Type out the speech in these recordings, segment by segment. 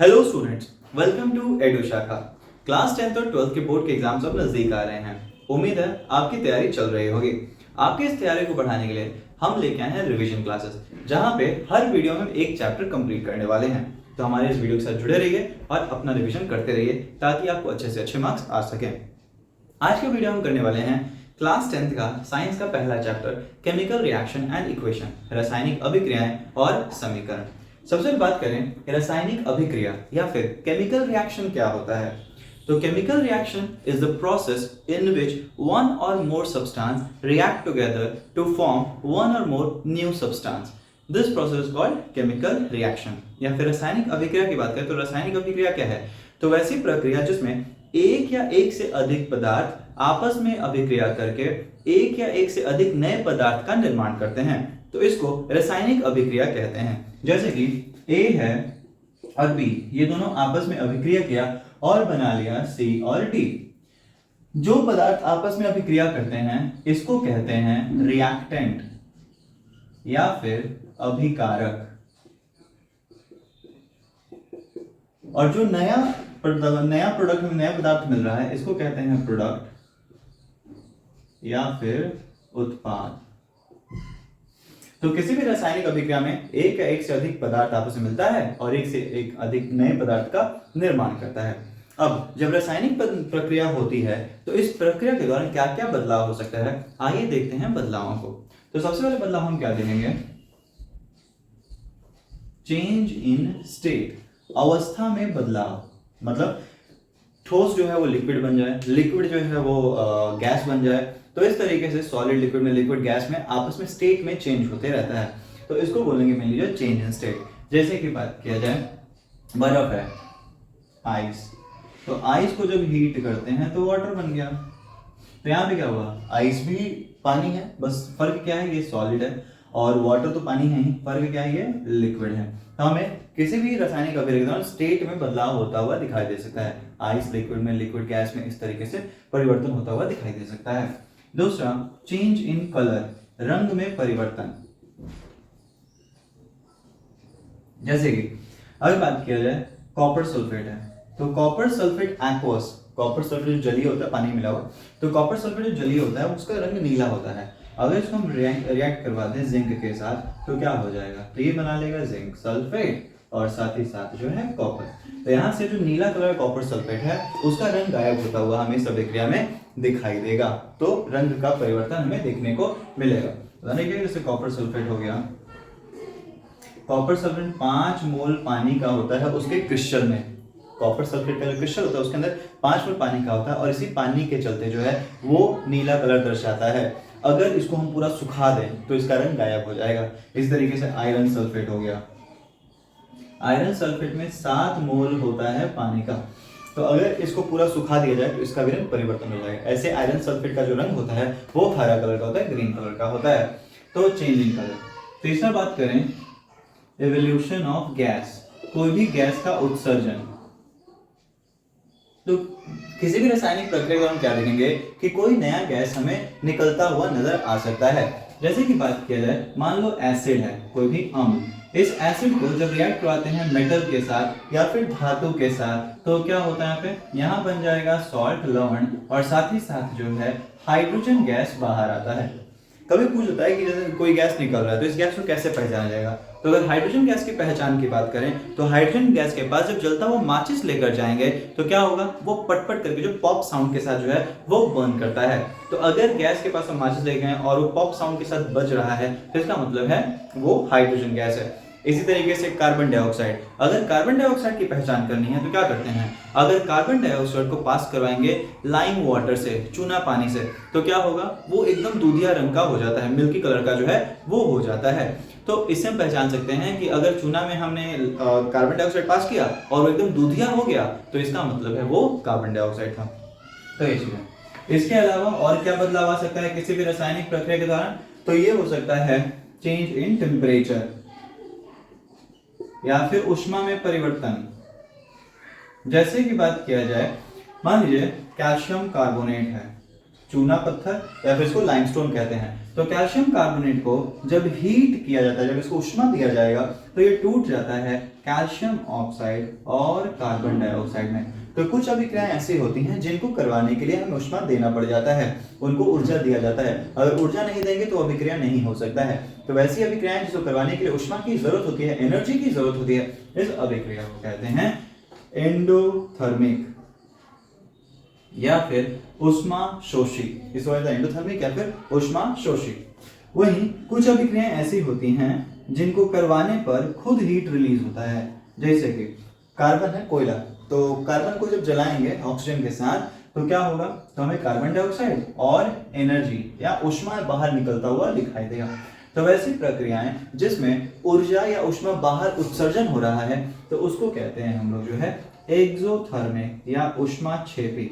Hello students, welcome to edu Shakha. Class 10th और 12th के board के एग्जाम्स अब नजदीक आ रहे हैं। उम्मीद है आपकी तैयारी चल रही होगी। आपकी इस तैयारी को बढ़ाने के लिए हम लेके आए हैं रिवीजन क्लासेस, जहां पे हर वीडियो में एक चैप्टर कंप्लीट करने वाले हैं। तो हमारे इस वीडियो के साथ जुड़े रहिए और अपना रिवीजन करते रहिए ताकि आपको अच्छे से अच्छे मार्क्स आ सकें। आज के वीडियो हम करने वाले हैं क्लास 10th का साइंस का पहला chapter chemical reaction and equation, रासायनिक अभिक्रियाएं और समीकरण। सबसे पहले बात करें रासायनिक अभिक्रिया या फिर केमिकल रिएक्शन क्या होता है। तो chemical reaction is the process in which one or more substance react together to form one or more new substance. This process called chemical reaction. या फिर रासायनिक अभिक्रिया की बात करें तो रासायनिक अभिक्रिया क्या है? तो वैसी प्रक्रिया जिसमें एक या एक से अधिक पदार्थ आपस में अभिक्रिया करके एक या एक से अधिक नए पदार्थ का निर्माण करते हैं, तो इसको रासायनिक अभिक्रिया कहते हैं। जैसे कि ए है और बी, ये दोनों आपस में अभिक्रिया किया और बना लिया सी और डी। जो पदार्थ आपस में अभिक्रिया करते हैं इसको कहते हैं रिएक्टेंट या फिर अभिकारक। और जो नया प्रोडक्ट में नया पदार्थ मिल रहा है इसको कहते हैं प्रोडक्ट या फिर उत्पाद। तो किसी भी रासायनिक अभिक्रिया में एक या एक से अधिक पदार्थ आपस में मिलता है और एक से एक अधिक नए पदार्थ का निर्माण करता है। अब जब रासायनिक प्रक्रिया होती है तो इस प्रक्रिया के दौरान क्या क्या बदलाव हो सकता है, आइए देखते हैं बदलावों को। तो सबसे पहले बदलाव हम क्या देखेंगे? चेंज इन स्टेट, अवस्था में बदलाव। मतलब ठोस जो है वो लिक्विड बन जाए, लिक्विड जो है वो गैस बन जाए। तो इस तरीके से सॉलिड लिक्विड में, लिक्विड गैस में आपस में स्टेट में चेंज होते रहता है। तो इसको बोलेंगे मेनली जो चेंज इन स्टेट। जैसे कि बात किया जाए बर्फ है, आइस, तो आइस को जब हीट करते हैं तो वाटर बन गया। तो यहाँ पे क्या हुआ? आइस भी पानी है, बस फर्क क्या है, ये सॉलिड है और वाटर तो पानी है ही, फर्क क्या है, ये लिक्विड है। तो हमें किसी भी रासायनिक अभिक्रिया के दौरान स्टेट में बदलाव होता हुआ दिखाई दे सकता है। आइस लिक्विड में, लिक्विड गैस में इस तरीके से परिवर्तन होता हुआ दिखाई दे सकता है। दूसरा, चेंज इन कलर, रंग में परिवर्तन। जैसे कि अगर बात किया जाए कॉपर सल्फेट है, तो copper sulphate aqueous, copper sulphate जो जलीय होता है, पानी मिला हुआ, तो कॉपर सल्फेट जो जलीय होता है उसका रंग नीला होता है। अगर इसको हम रिएक्ट करवा दें जिंक के साथ तो क्या हो जाएगा? तो ये बना लेगा जिंक सल्फेट और साथ ही साथ जो है कॉपर। तो यहाँ से जो नीला कलर कॉपर सल्फेट है उसका रंग गायब होता हुआ हमें इस अभिक्रिया में दिखाई देगा। तो रंग का परिवर्तन हमें देखने को मिलेगा। जैसे कॉपर सल्फेट हो गया, कॉपर सल्फेट 5 मोल पानी का होता है उसके क्रिस्टल में। कॉपर सल्फेट का जो क्रिस्टल होता है उसके अंदर 5 मोल पानी का होता है और इसी पानी के चलते जो है वो नीला कलर दर्शाता है। अगर इसको हम पूरा सुखा दें तो इसका रंग गायब हो जाएगा। इस तरीके से आयरन सल्फेट हो गया, आयरन सल्फेट में 7 मोल होता है पानी का, तो अगर इसको पूरा सुखा दिया जाए तो इसका भी रंग परिवर्तन हो जाएगा। ऐसे आयरन सल्फेट का जो रंग होता है वो हरा कलर का होता है, ग्रीन कलर का होता है। तो चेंज इन कलर। तीसरा बात करें एवोल्यूशन ऑफ गैस, कोई भी गैस का उत्सर्जन। तो किसी भी रासायनिक प्रक्रिया को हम क्या देखेंगे कि कोई नया गैस हमें निकलता हुआ नजर आ सकता है। जैसे कि बात किया जाए, मान लो एसिड है, कोई भी अम्ल, इस एसिड को जब रिएक्ट करवाते हैं मेटल के साथ या फिर धातु के साथ तो क्या होता है यहाँ पे? यहाँ बन जाएगा सॉल्ट, लवण, और साथ ही साथ जो है हाइड्रोजन गैस बाहर आता है। कभी पूछ होता है कि जैसे कोई गैस निकल रहा है तो इस गैस को कैसे पहचाना जाएगा? तो अगर हाइड्रोजन गैस की पहचान की बात करें तो हाइड्रोजन गैस के पास जब जलता हुआ माचिस लेकर जाएंगे तो क्या होगा? वो पटपट करके जो पॉप साउंड के साथ जो है वो बर्न करता है। तो अगर गैस के पास हम माचिस ले गए और वो पॉप साउंड के साथ बज रहा है तो इसका मतलब है वो हाइड्रोजन गैस है। इसी तरीके से कार्बन डाइऑक्साइड, अगर कार्बन डाइऑक्साइड की पहचान करनी है तो क्या करते हैं? अगर कार्बन डाइऑक्साइड को पास करवाएंगे लाइम वाटर से, चूना पानी से, तो क्या होगा? वो एकदम दूधिया रंग का हो जाता है, मिल्की कलर का जो है वो हो जाता है। तो इससे हम पहचान सकते हैं कि अगर चूना में हमने कार्बन डाइऑक्साइड पास किया और वो एकदम दूधिया हो गया तो इसका मतलब है वो कार्बन डाइऑक्साइड था। तो ये चीज है। इसके अलावा और क्या बदलाव आ सकता है किसी भी रासायनिक प्रक्रिया के दौरान? तो ये हो सकता है चेंज इन टेम्परेचर या फिर ऊष्मा में परिवर्तन। जैसे कि बात किया जाए, मान लीजिए कैल्शियम कार्बोनेट है, चूना पत्थर या फिर इसको लाइमस्टोन कहते हैं। तो कैल्शियम कार्बोनेट को जब हीट किया जाता है, जब इसको उष्मा दिया जाएगा तो ये टूट जाता है कैल्शियम ऑक्साइड और कार्बन डाइऑक्साइड में। तो कुछ अभिक्रियाएं ऐसी होती हैं जिनको करवाने के लिए हमें उष्मा देना पड़ जाता है, उनको ऊर्जा दिया जाता है। अगर ऊर्जा नहीं देंगे तो अभिक्रिया नहीं हो सकता है। तो वैसी अभिक्रियाएं जिसको करवाने के लिए उष्मा की जरूरत होती है, एनर्जी की जरूरत होती है, इस अभिक्रिया को कहते हैं एंडोथर्मिक या फिर उष्मा शोषी। इस वजह से एंडोथर्मिक या फिर उष्मा शोषी। वहीं कुछ अभिक्रियाएं ऐसी होती हैं जिनको करवाने पर खुद हीट रिलीज होता है, जैसे कि कार्बन है कोयला, तो कार्बन को जब जलाएंगे ऑक्सीजन के साथ तो क्या होगा, तो हमें कार्बन डाइऑक्साइड और एनर्जी या उष्मा बाहर निकलता हुआ दिखाई देगा। तो वैसी प्रक्रियाएं जिसमें ऊर्जा या उष्मा बाहर उत्सर्जन हो रहा है तो उसको कहते हैं हम लोग जो है एक्सोथर्मिक या उष्माक्षेपी।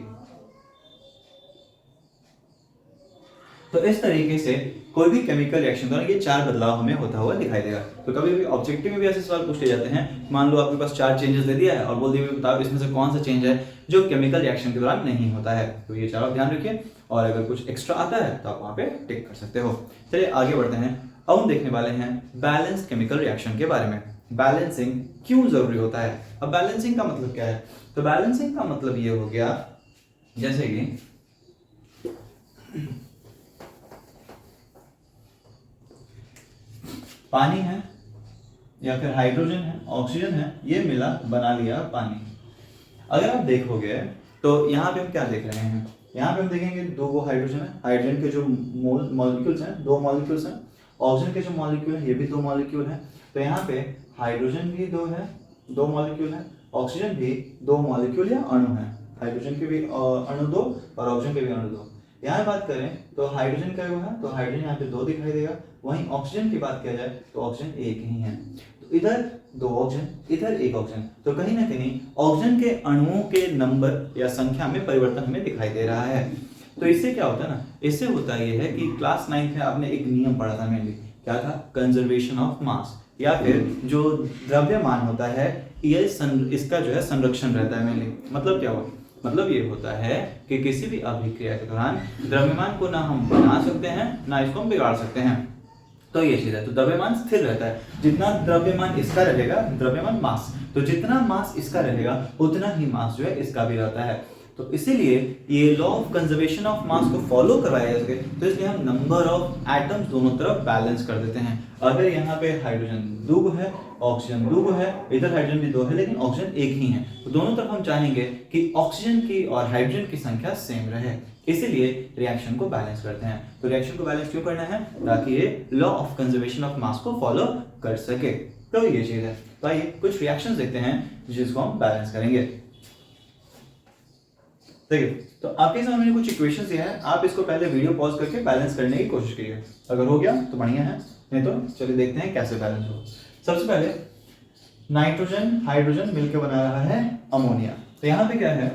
तो इस तरीके से कोई भी केमिकल रिएक्शन दौरान ये चार बदलाव हमें होता हुआ दिखाई देगा। तो कभी भी ऑब्जेक्टिव में भी ऐसे सवाल पूछ ले जाते हैं, मान लो आपके पास चार चेंजेस दे दिया है और बोल दिया बताओ इसमें से कौन सा चेंज है जो केमिकल रिएक्शन के दौरान नहीं होता है। तो ये चारों ध्यान रखिए, और अगर कुछ एक्स्ट्रा आता है तो आप वहां पे टिक कर सकते हो। चलिए आगे बढ़ते हैं। अब हम देखने वाले हैं बैलेंस केमिकल रिएक्शन के बारे में। बैलेंसिंग क्यों जरूरी होता है? अब बैलेंसिंग का मतलब क्या है? तो बैलेंसिंग का मतलब ये हो गया, जैसे कि पानी है या फिर हाइड्रोजन है, ऑक्सीजन है, ये मिला बना लिया पानी। अगर आप देखोगे तो यहाँ पे हम क्या देख रहे हैं, यहाँ पे हम देखेंगे दो हाइड्रोजन है, हाइड्रोजन के जो मॉलिक्यूल्स हैं दो मॉलिक्यूल्स हैं, ऑक्सीजन के जो मॉलिक्यूल है ये भी दो मॉलिक्यूल है। तो यहाँ पे हाइड्रोजन भी दो है, दो मॉलिक्यूल है, ऑक्सीजन भी दो मॉलिक्यूल या अणु है, हाइड्रोजन के भी अणु दो और ऑक्सीजन के भी अणु दो। यहाँ बात करें तो हाइड्रोजन का जो है तो हाइड्रोजन यहाँ पे दो दिखाई देगा, वहीं ऑक्सीजन की बात किया जाए तो ऑक्सीजन एक ही है। तो इधर दो ऑक्सीजन, इधर एक ऑक्सीजन, तो कहीं ना कहीं ऑक्सीजन के अणुओं के नंबर या संख्या में परिवर्तन हमें दिखाई दे रहा है। तो इससे क्या होता है ना, इससे होता ये है कि क्लास 9th में आपने एक नियम पढ़ा था मेनली, क्या था, कंजर्वेशन ऑफ मास, या फिर जो द्रव्यमान होता है ये इसका जो है संरक्षण रहता है मेनली। मतलब क्या हुआ, मतलब ये होता है कि किसी भी अभिक्रिया के दौरान द्रव्यमान को ना हम बना सकते हैं ना इसको हम बिगाड़ सकते हैं। तो ये चीज है, तो द्रव्यमान स्थिर रहता है, जितना द्रव्यमान इसका रहेगा, द्रव्यमान मास, तो जितना मास इसका रहेगा उतना ही मास जो है इसका भी रहता है। तो इसीलिए ये law of conservation of mass को फॉलो करवाया जाए तो इसलिए हम नंबर ऑफ एटम्स दोनों तरफ बैलेंस कर देते हैं। अगर यहाँ पे हाइड्रोजन दो है, ऑक्सीजन दो है, इधर हाइड्रोजन भी दो है लेकिन ऑक्सीजन एक ही है, तो दोनों तरफ हम चाहेंगे कि ऑक्सीजन की और हाइड्रोजन की संख्या सेम रहे, इसीलिए रिएक्शन को बैलेंस करते हैं। तो रिएक्शन को बैलेंस क्यों करना है, ताकि ये law of conservation of mass को फॉलो कर सके। तो ये चीज है। तो आइए कुछ रिएक्शंस देखते हैं जिसको हम बैलेंस करेंगे। देखिए, तो आपके सामने मैंने कुछ इक्वेशंस दिया है, आप इसको पहले वीडियो पॉज करके बैलेंस करने की कोशिश करिए। अगर हो गया तो बढ़िया है, नहीं तो चलिए देखते हैं कैसे बैलेंस हो। सबसे पहले नाइट्रोजन हाइड्रोजन मिलकर बना रहा है अमोनिया। तो यहां पे क्या है,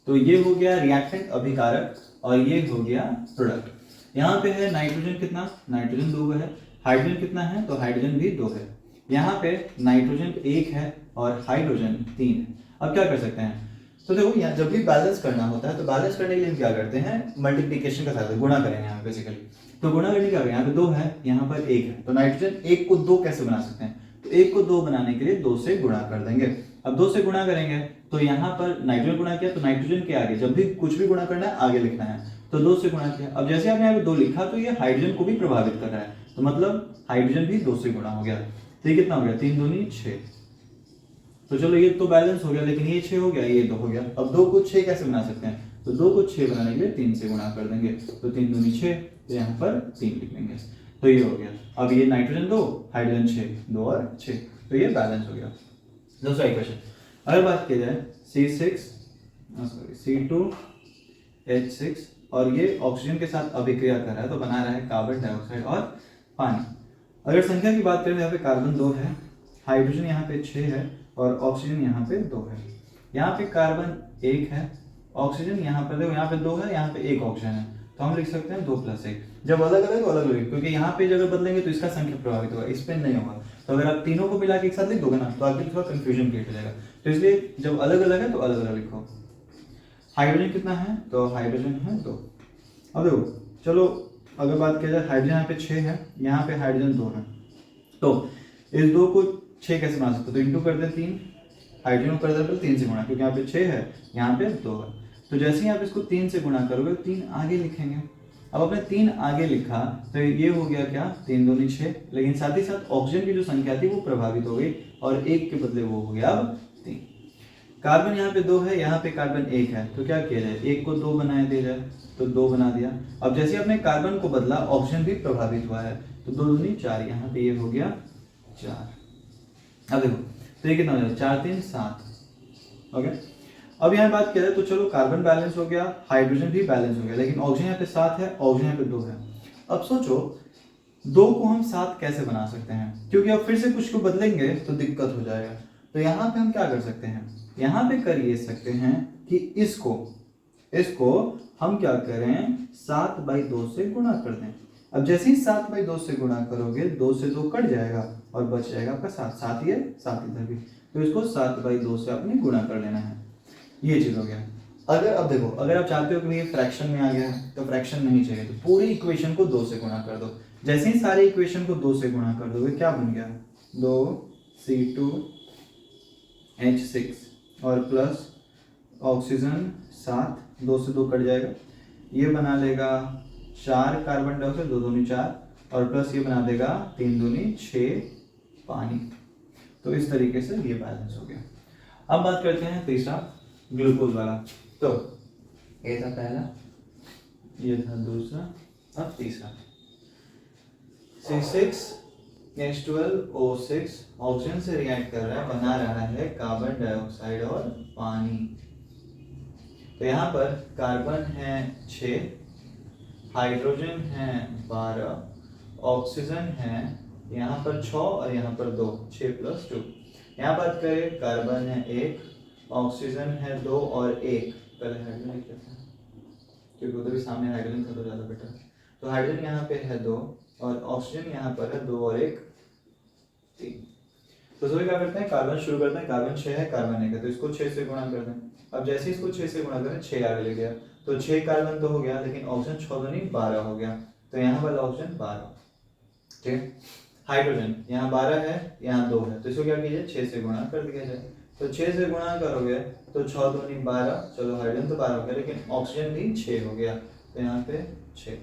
तो ये हो गया रिएक्टेंट अभिकारक और ये हो गया प्रोडक्ट। यहाँ पे है नाइट्रोजन कितना, नाइट्रोजन दो है, हाइड्रोजन कितना है, तो हाइड्रोजन भी दो है। यहाँ पे नाइट्रोजन एक है और हाइड्रोजन तीन है। अब क्या कर सकते हैं, तो देखो यहाँ जब भी बैलेंस करना होता है तो बैलेंस करने के लिए हम क्या करते हैं, मल्टीप्लिकेशन का साथ गुणा करेंगे यहाँ बेसिकली। तो गुणा करने का, यहाँ पे दो है, यहाँ पर एक है, तो नाइट्रोजन एक को दो कैसे बना सकते हैं, तो एक को दो बनाने के लिए दो से गुणा कर देंगे। अब दो से गुणा करेंगे तो यहाँ पर नाइट्रोजन गुणा किया, तो नाइट्रोजन के आगे जब भी कुछ भी गुणा करना है आगे लिखना है, तो दो से गुणा किया। अब जैसे आपने यहाँ पे दो लिखा तो ये हाइड्रोजन को भी प्रभावित कर रहा है, तो मतलब हाइड्रोजन भी दो से गुणा हो गया। तो ये कितना हो गया, तीन दूनी छह। तो चलो ये तो बैलेंस हो गया, लेकिन ये 6 हो गया, ये 2 हो गया। अब 2 को 6 कैसे बना सकते हैं, तो 2 को 6 बनाने के लिए 3 से गुणा कर देंगे, तो 3 दूनी 6, तो यहाँ पर 3 लिख लेंगे। तो ये हो गया। अब ये नाइट्रोजन 2 हाइड्रोजन 6, 2 और 6, तो ये बैलेंस हो गया। दूसरा इक्वेशन अगर बात की जाए C2H6 और ये ऑक्सीजन के साथ अभिक्रिया कर रहा है तो बना रहा है कार्बन डाइऑक्साइड और पानी। अगर संख्या की बात करें तो यहाँ पे कार्बन 2 है, हाइड्रोजन यहाँ पे 6 है और ऑक्सीजन यहाँ पे 2 है। यहाँ पे कार्बन 1 है, ऑक्सीजन यहाँ पर देखो, यहाँ पे 2 है, यहाँ पे 1 ऑक्सीजन है, तो हम लिख सकते हैं 2 + 1। जब अलग अलग तो अलग अलग, क्योंकि यहाँ पे जगह बदलेंगे तो इसका संख्या प्रभावित होगा, इस पे नहीं होगा। तो अगर आप तीनों को मिला के एक साथ लिख दोगे ना तो आगे थोड़ा कंफ्यूजन क्रिएट हो जाएगा, तो इसलिए जब अलग अलग है तो अलग अलग लिखो। हाइड्रोजन कितना है, तो हाइड्रोजन है 2। अब देखो चलो अगर बात किया जाए, हाइड्रोजन यहाँ पे 6 है, यहाँ पे हाइड्रोजन 2 है, तो इस 2 को 6 कैसे बना सकते हो, तो इंटू कर दे 3, हाइड्रोजन को कर दे 3 से गुणा, क्योंकि यहाँ पे 6 है, यहाँ पे 2 है। तो जैसे ही आप इसको 3 से गुणा करोगे 3 आगे लिखेंगे। अब आपने 3 आगे लिखा तो ये हो गया क्या, 3 दूनी 6, लेकिन साथ ही साथ ऑक्सीजन की जो संख्या थी वो प्रभावित हो गई और 1 के बदले वो हो गया अब 3। कार्बन यहाँ पे 2 है, यहाँ पे कार्बन 1 है, तो क्या किया जाए, 1 को 2 बनाया दिया जाए, तो 2 बना दिया। अब जैसे आपने कार्बन को बदला ऑक्सीजन भी प्रभावित हुआ है, तो 2 दूनी 4, यहाँ पे ये हो गया 4। अब देखो तो ये कितना हो जाएगा, 4 3 7। ओके, अब यहाँ बात किया जाए तो चलो कार्बन बैलेंस हो गया, हाइड्रोजन भी बैलेंस हो गया, लेकिन ऑक्सीजन यहाँ पे 7 है, ऑक्सीजन यहाँ पे 2 है। अब सोचो 2 को हम 7 कैसे बना सकते हैं, क्योंकि अब फिर से कुछ को बदलेंगे तो दिक्कत हो जाएगा। तो यहाँ पे हम क्या कर सकते हैं, यहाँ पे कर ये सकते हैं कि इसको हम क्या करें, 7/2 से गुणा कर दें। अब जैसे ही 7/2 से गुणा करोगे 2 से 2 कट जाएगा और बच जाएगा आपका 7, 7 ये 7 इधर भी, तो इसको 7/2 से आपने गुणा कर लेना है। ये चीज हो गया। अगर अब देखो अगर आप चाहते हो कि ये फ्रैक्शन में आ गया है तो फ्रैक्शन नहीं चाहिए, तो पूरी इक्वेशन को 2 से गुणा कर दो। जैसे ही सारे इक्वेशन को 2 से गुणा कर दोगे क्या बन गया, 2C2H6 और प्लस ऑक्सीजन 7, 2 से 2 कट जाएगा, ये बना लेगा 4 कार्बन डाइऑक्साइड, 2 दूनी 4 और प्लस ये बना देगा 3 दूनी 6 पानी। तो इस तरीके से ये बैलेंस हो गया। अब बात करते हैं तीसरा ग्लूकोज वाला। तो ये था पहला, ये था दूसरा, अब तीसरा। C6H12O6 ऑक्सीजन से रिएक्ट कर रहा है, बना रहा है कार्बन डाइऑक्साइड और पानी। तो यहाँ पर कार्बन है 6, हाइड्रोजन है 12, ऑक्सीजन है यहाँ पर 6 और यहाँ पर 2, 6 + 2। यहाँ बात करें कार्बन है 1, ऑक्सीजन है 2 और 1, पहले हाइड्रोजन लिख लेते हैं क्योंकि उधर भी सामने हाइड्रोजन था तो ज़्यादा बेटर। तो हाइड्रोजन यहाँ पे है 2 और ऑक्सीजन यहाँ पर है 2 और 1 3। तो सभी क्या करते हैं, कार्बन शुरू करते हैं, कार्बन 6 है, कार्बन 1 है, तो इसको 6 से गुणा कर दें। अब जैसे इसको 6 से गुणा करें 6 आगे ले गया, तो 6 कार्बन तो हो गया, लेकिन ऑक्सीजन 6 दूनी 12 हो गया, तो यहाँ पर ऑक्सीजन 12। ठीक, हाइड्रोजन यहाँ 12 है, यहाँ 2 है, तो इसको क्या कीजिए 6 से गुणा कर दिया जाए। तो 6 से गुणा करोगे तो 6 दूनी 12, चलो हाइड्रोजन तो 12 हो गया, लेकिन ऑक्सीजन भी 6 हो गया, तो यहाँ पे 6।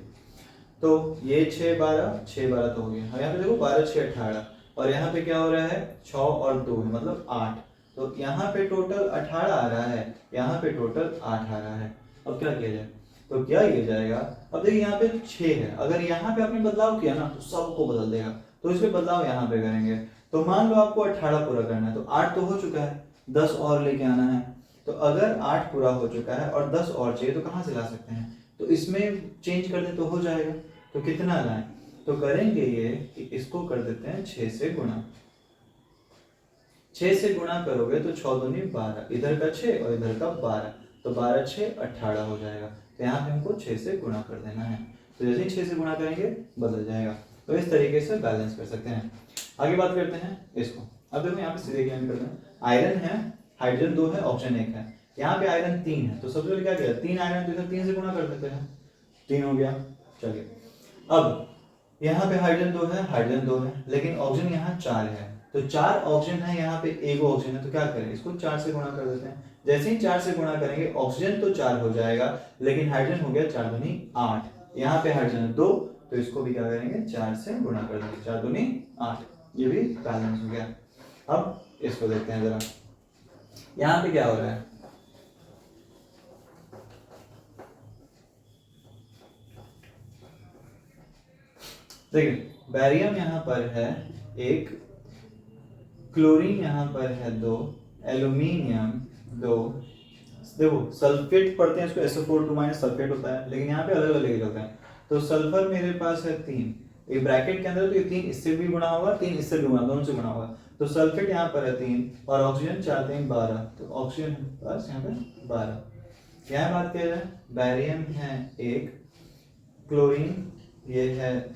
तो ये 6 12 6 12 तो हो गया। अब यहाँ पे देखो 12 6 18 और यहाँ पे क्या हो रहा है 6 और 2 है मतलब 8, तो यहाँ पे टोटल 18 आ रहा है, यहाँ पे टोटल 8 आ रहा है। अब क्या किया जाए, तो क्या किया जाएगा, अब देखिए यहाँ पे 6 है, अगर यहाँ पे आपने बदलाव किया ना तो सबको बदल देगा, तो इसमें बदलाव यहाँ पे करेंगे। तो मान लो आपको 18 पूरा करना है, तो 8 तो हो चुका है, 10 और लेके आना है। तो अगर 8 पूरा हो चुका है और 10 और चाहिए तो कहाँ से ला सकते हैं, तो इसमें चेंज कर दें तो हो जाएगा। तो कितना लाएं, तो करेंगे ये कि इसको कर देते हैं 6 से गुणा। 6 से गुणा करोगे तो 6 दूनी 12, इधर का 6 और इधर का 12, तो 12 6 18 हो जाएगा। तो यहाँ पे हमको 6 से गुणा कर देना है, तो जैसे ही 6 से गुणा करेंगे बदल जाएगा। तो इस तरीके से बैलेंस कर सकते हैं। आगे बात करते हैं इसको। अब देखो यहाँ पे सीधे ज्ञान करते हैं, आयरन है, हाइड्रोजन 2 है, ऑक्सीजन 1 है, यहाँ पे आयरन 3 है, तो सबसे पहले क्या किया 3 आयरन, तो इधर 3 से गुणा कर देते हैं, 3 हो गया। चलिए अब यहाँ पे हाइड्रोजन 2 है, हाइड्रोजन 2 है, लेकिन ऑक्सीजन यहाँ 4 है, तो 4 ऑक्सीजन है, यहाँ पे 1 ऑक्सीजन है, तो क्या करें इसको 4 से गुणा कर देते हैं। जैसे ही 4 से गुणा करेंगे ऑक्सीजन तो 4 हो जाएगा, लेकिन हाइड्रोजन हो गया 4 दूनी 8, यहाँ पे हाइड्रोजन 2, तो इसको भी क्या करेंगे 4 से गुणा कर देंगे, 4 दूनी 8, ये भी बैलेंस हो गया। अब इसको देखते हैं जरा, यहाँ पे क्या हो रहा है, देखिए बैरियम यहाँ पर है 1, क्लोरीन यहाँ पर है 2, एल्यूमिनियम 2, देखो सल्फेट पढ़ते हैं इसको SO4 सल्फेट होता है, लेकिन यहाँ पे अलग अलग चलते हैं। तो सल्फर मेरे पास है 3, ये ब्रैकेट के अंदर, तो ये 3 इससे भी गुणा होगा, 3 इससे भी गुणा, दोनों से गुणा होगा, तो सल्फेट यहाँ पर है 3 और ऑक्सीजन 4 3 12, तो ऑक्सीजन पास यहाँ पे 12। यहाँ बात किया जाए बैरियम है 1, क्लोरीन ये है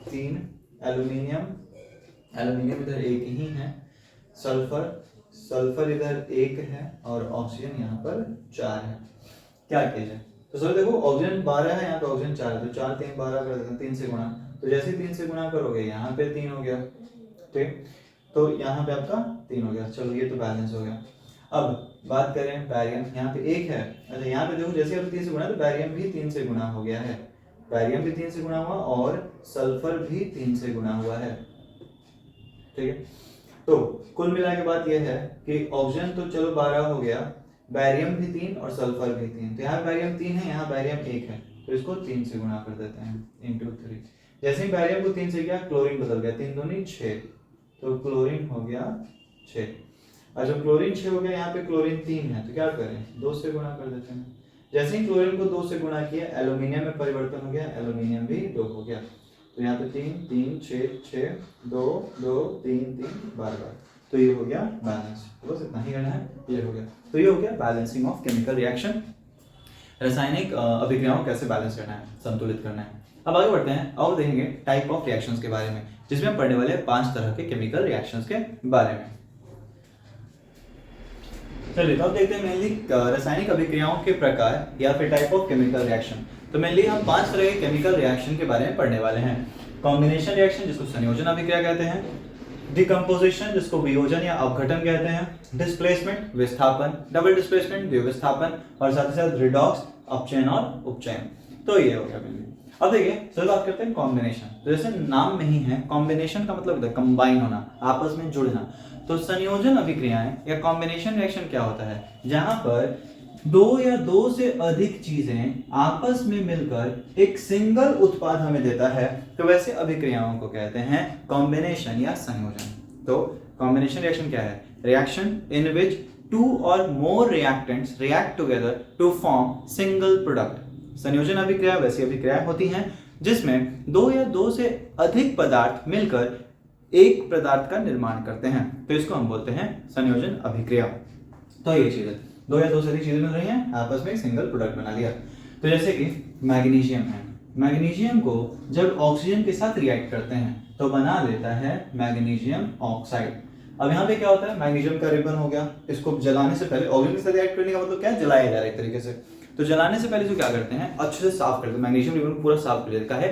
3, एल्यूमिनियम इधर 1 ही है, सल्फर इधर 1 है और ऑक्सीजन यहाँ पर 4 है। क्या किया जाए। तो सर देखो ऑक्सीजन 12 है, यहाँ पे ऑक्सीजन 4 है, तो 4 3 12 कर देते हैं, 3 से गुणा। तो जैसे 3 से गुणा करोगे यहाँ पे 3 हो गया, ठीक, तो यहाँ पे आपका 3 हो गया। चलो ये तो बैलेंस हो गया। अब बात करें बैरियम, यहाँ पे 1 है। अच्छा यहाँ पे देखो जैसे अब 3 से गुणा तो बैरियम भी 3 से गुणा हो गया है, बैरियम भी 3 से गुणा हुआ और सल्फर भी 3 से गुणा हुआ है, ठीक है। तो कुल मिला के बात यह है कि ऑक्सीजन तो चलो 12 हो गया, बैरियम भी 3 और सल्फर भी 3। तो यहाँ बैरियम 3 है, यहाँ बैरियम 1 है, तो इसको 3 से गुणा कर देते हैं इंटू 3। जैसे ही बैरियम को 3 से किया क्लोरीन बदल गया, 3 दूनी 6, तो क्लोरीन हो गया 6। और जब क्लोरीन 6 हो गया, यहाँ पे क्लोरीन 3 है, तो क्या करें 2 से गुणा कर देते हैं। जैसे ही क्लोरीन को 2 से गुणा किया एल्यूमिनियम में परिवर्तन हो गया, एल्यूमिनियम भी 2 हो गया। तो यहाँ पे 3 3 6 6 2 2 3 3 12। तो ये हो गया बैलेंस। तो बस इतना ही करना है, ये हो गया। तो ये हो गया बैलेंसिंग ऑफ केमिकल रिएक्शन, रासायनिक अभिक्रियाओं कैसे बैलेंस करना है, संतुलित करना है। अब आगे बढ़ते हैं और देखेंगे टाइप ऑफ रिएक्शंस के बारे में, जिसमें हम पढ़ने वाले 5 तरह के केमिकल रिएक्शंस के बारे में। चलिए तो अब देखते हैं मेनली रासायनिक अभिक्रियाओं के प्रकार या फिर टाइप ऑफ केमिकल रिएक्शन। तो मेनली हम 5 तरह के केमिकल रिएक्शन के बारे में पढ़ने वाले हैं। कॉम्बिनेशन रिएक्शन जिसको संयोजन अभिक्रिया कहते हैं, डिकम्पोजिशन जिसको वियोजन या अपघटन कहते हैं, डिस्प्लेसमेंट विस्थापन, डबल डिस्प्लेसमेंट विस्थापन, और साथ ही साथ रिडॉक्स अपचयन और उपचयन। तो ये हो गया मेनली। अब देखिए चलो बात करते हैं कॉम्बिनेशन। तो जैसे नाम में ही है, कॉम्बिनेशन का मतलब कंबाइन होना, आपस में जुड़ना। तो संयोजन अभिक्रियाएं या कॉम्बिनेशन रिएक्शन क्या होता है, जहां पर 2 या 2 से अधिक चीजें आपस में मिलकर एक सिंगल उत्पाद हमें देता है, तो वैसे अभिक्रियाओं को कहते हैं कॉम्बिनेशन या संयोजन। तो कॉम्बिनेशन रिएक्शन क्या है, reaction in which 2 or more reactants react together to form single product। संयोजन अभिक्रिया वैसी अभिक्रियाएं होती हैं जिसमें 2 या 2 से अधिक पदार्थ मिलकर एक पदार्थ का निर्माण करते हैं, तो इसको हम बोलते हैं संयोजन अभिक्रिया। तो ये चीज है, 2 या 2 से अधिक चीजें मिल रही हैं, आपस में एक सिंगल प्रोडक्ट बना लिया। तो जैसे कि मैग्नीशियम है, मैग्नीशियम को जब ऑक्सीजन के साथ रिएक्ट करते हैं तो बना देता है मैग्नीशियम ऑक्साइड। अब यहाँ पे क्या होता है, मैग्नीशियम का रिबन हो गया, इसको जलाने से पहले, ऑक्सीजन के साथ रिएक्ट करने का मतलब क्या है, जलाया जा रहा है एक तरीके से। तो जलाने से पहले जो क्या करते हैं, अच्छे से साफ करते हैं, मैग्नीशियम रिबन पूरा साफ कर देता है,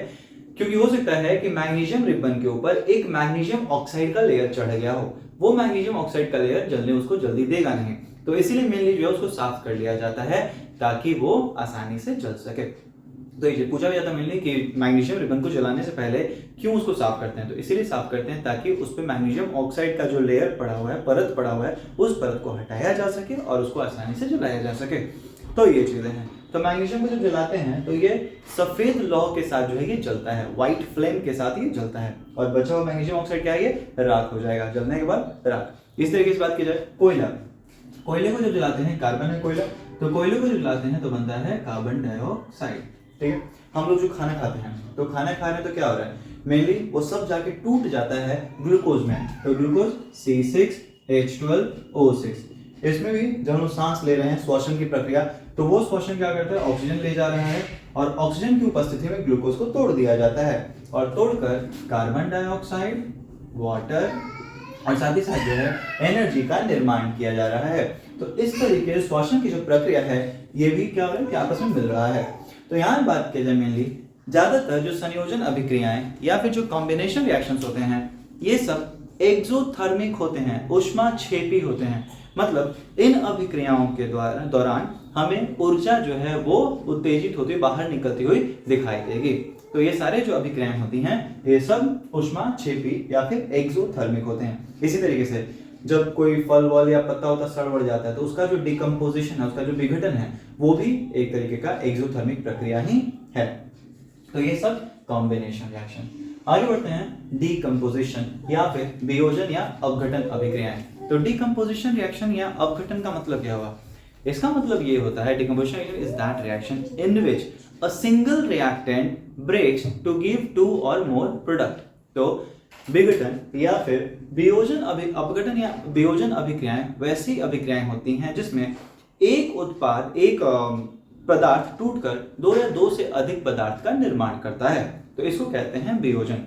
क्योंकि हो सकता है कि मैग्नीशियम रिबन के ऊपर एक मैग्नीशियम ऑक्साइड का लेयर चढ़ गया हो, वो मैग्नीशियम ऑक्साइड का लेयर जलने उसको जल्दी देगा नहीं, तो इसीलिए मेनली जो है उसको साफ कर लिया जाता है ताकि वो आसानी से जल सके। तो ये पूछा भी जाता है मेनली कि मैग्नीशियम रिबन को जलाने से पहले क्यों उसको साफ करते हैं, तो इसीलिए साफ करते हैं ताकि उस पे मैग्नीशियम ऑक्साइड का जो लेयर पड़ा हुआ है, परत पड़ा हुआ है, उस परत को हटाया जा सके और उसको आसानी से जलाया जा सके। तो ये चीजें हैं। तो मैग्नीशियम को जब जलाते हैं तो ये सफेद लौ के साथ जो है ये जलता है, व्हाइट फ्लेम के साथ ये जलता है, और बचा हुआ मैग्नीशियम ऑक्साइड क्या है, ये राख हो जाएगा, जलने के बाद राख। इस तरीके से बात की जाए कोयला, कोयले को जब जलाते हैं, कार्बन है कोयला, तो कोयले को जब जलाते हैं तो बनता है कार्बन डाइऑक्साइड, ठीक है। हम लोग जो खाना खाते हैं, तो खाना खा रहे हैं तो क्या हो रहा है, मेनली वो सब जाके टूट जाता है ग्लूकोज में, तो ग्लूकोज C6H12O6। इसमें भी जब हम सांस ले रहे हैं, श्वसन की प्रक्रिया, तो वो श्वसन क्या करता है, ऑक्सीजन ले जा रहा है, और ऑक्सीजन की उपस्थिति में ग्लूकोज को तोड़ दिया जाता है, और तोड़कर कार्बन डाइऑक्साइड, वाटर और साथ ही साथ जो है एनर्जी का निर्माण किया जा रहा है। तो इस तरीके से श्वसन की जो प्रक्रिया है ये भी क्या हो रहा है कि आपस में मिल रहा है। तो यहाँ बात की जाए मेनली ज्यादातर जो संयोजन अभिक्रियाएं या फिर जो कॉम्बिनेशन रिएक्शंस होते हैं, ये सब एक्सोथर्मिक होते हैं, ऊष्माक्षेपी होते हैं। मतलब इन अभिक्रियाओं के दौरान हमें ऊर्जा जो है वो उत्तेजित होती हुई बाहर निकलती हुई दिखाई देगी। तो ये सारे जो अभिक्रियाएं होती हैं ये सब ऊष्माक्षेपी या फिर एक्सोथर्मिक होते हैं। इसी तरीके से जब कोई फल वल या पत्ता होता सड़ बढ़ जाता है तो उसका जो डिकम्पोजिशन है, उसका जो विघटन है, वो भी एक तरीके का एक्सोथर्मिक प्रक्रिया ही है। तो ये सब कॉम्बिनेशन रिएक्शन। आगे बढ़ते हैं डीकम्पोजिशन या फिर वियोजन या अपघटन अभिक्रियाएं। तो डीकम्पोजिशन रिएक्शन या अपघटन का मतलब क्या हुआ, इसका मतलब ये होता है decomposition reaction is that reaction in which a single reactant breaks to give 2 or more product. तो विघटन या फिर वियोजन अपघटन या वियोजन अभिक्रियाएं वैसी अभिक्रियाएं होती हैं जिसमें एक उत्पाद, एक पदार्थ टूटकर 2 या 2 से अधिक पदार्थ का निर्माण करता है, तो इसको कहते हैं वियोजन।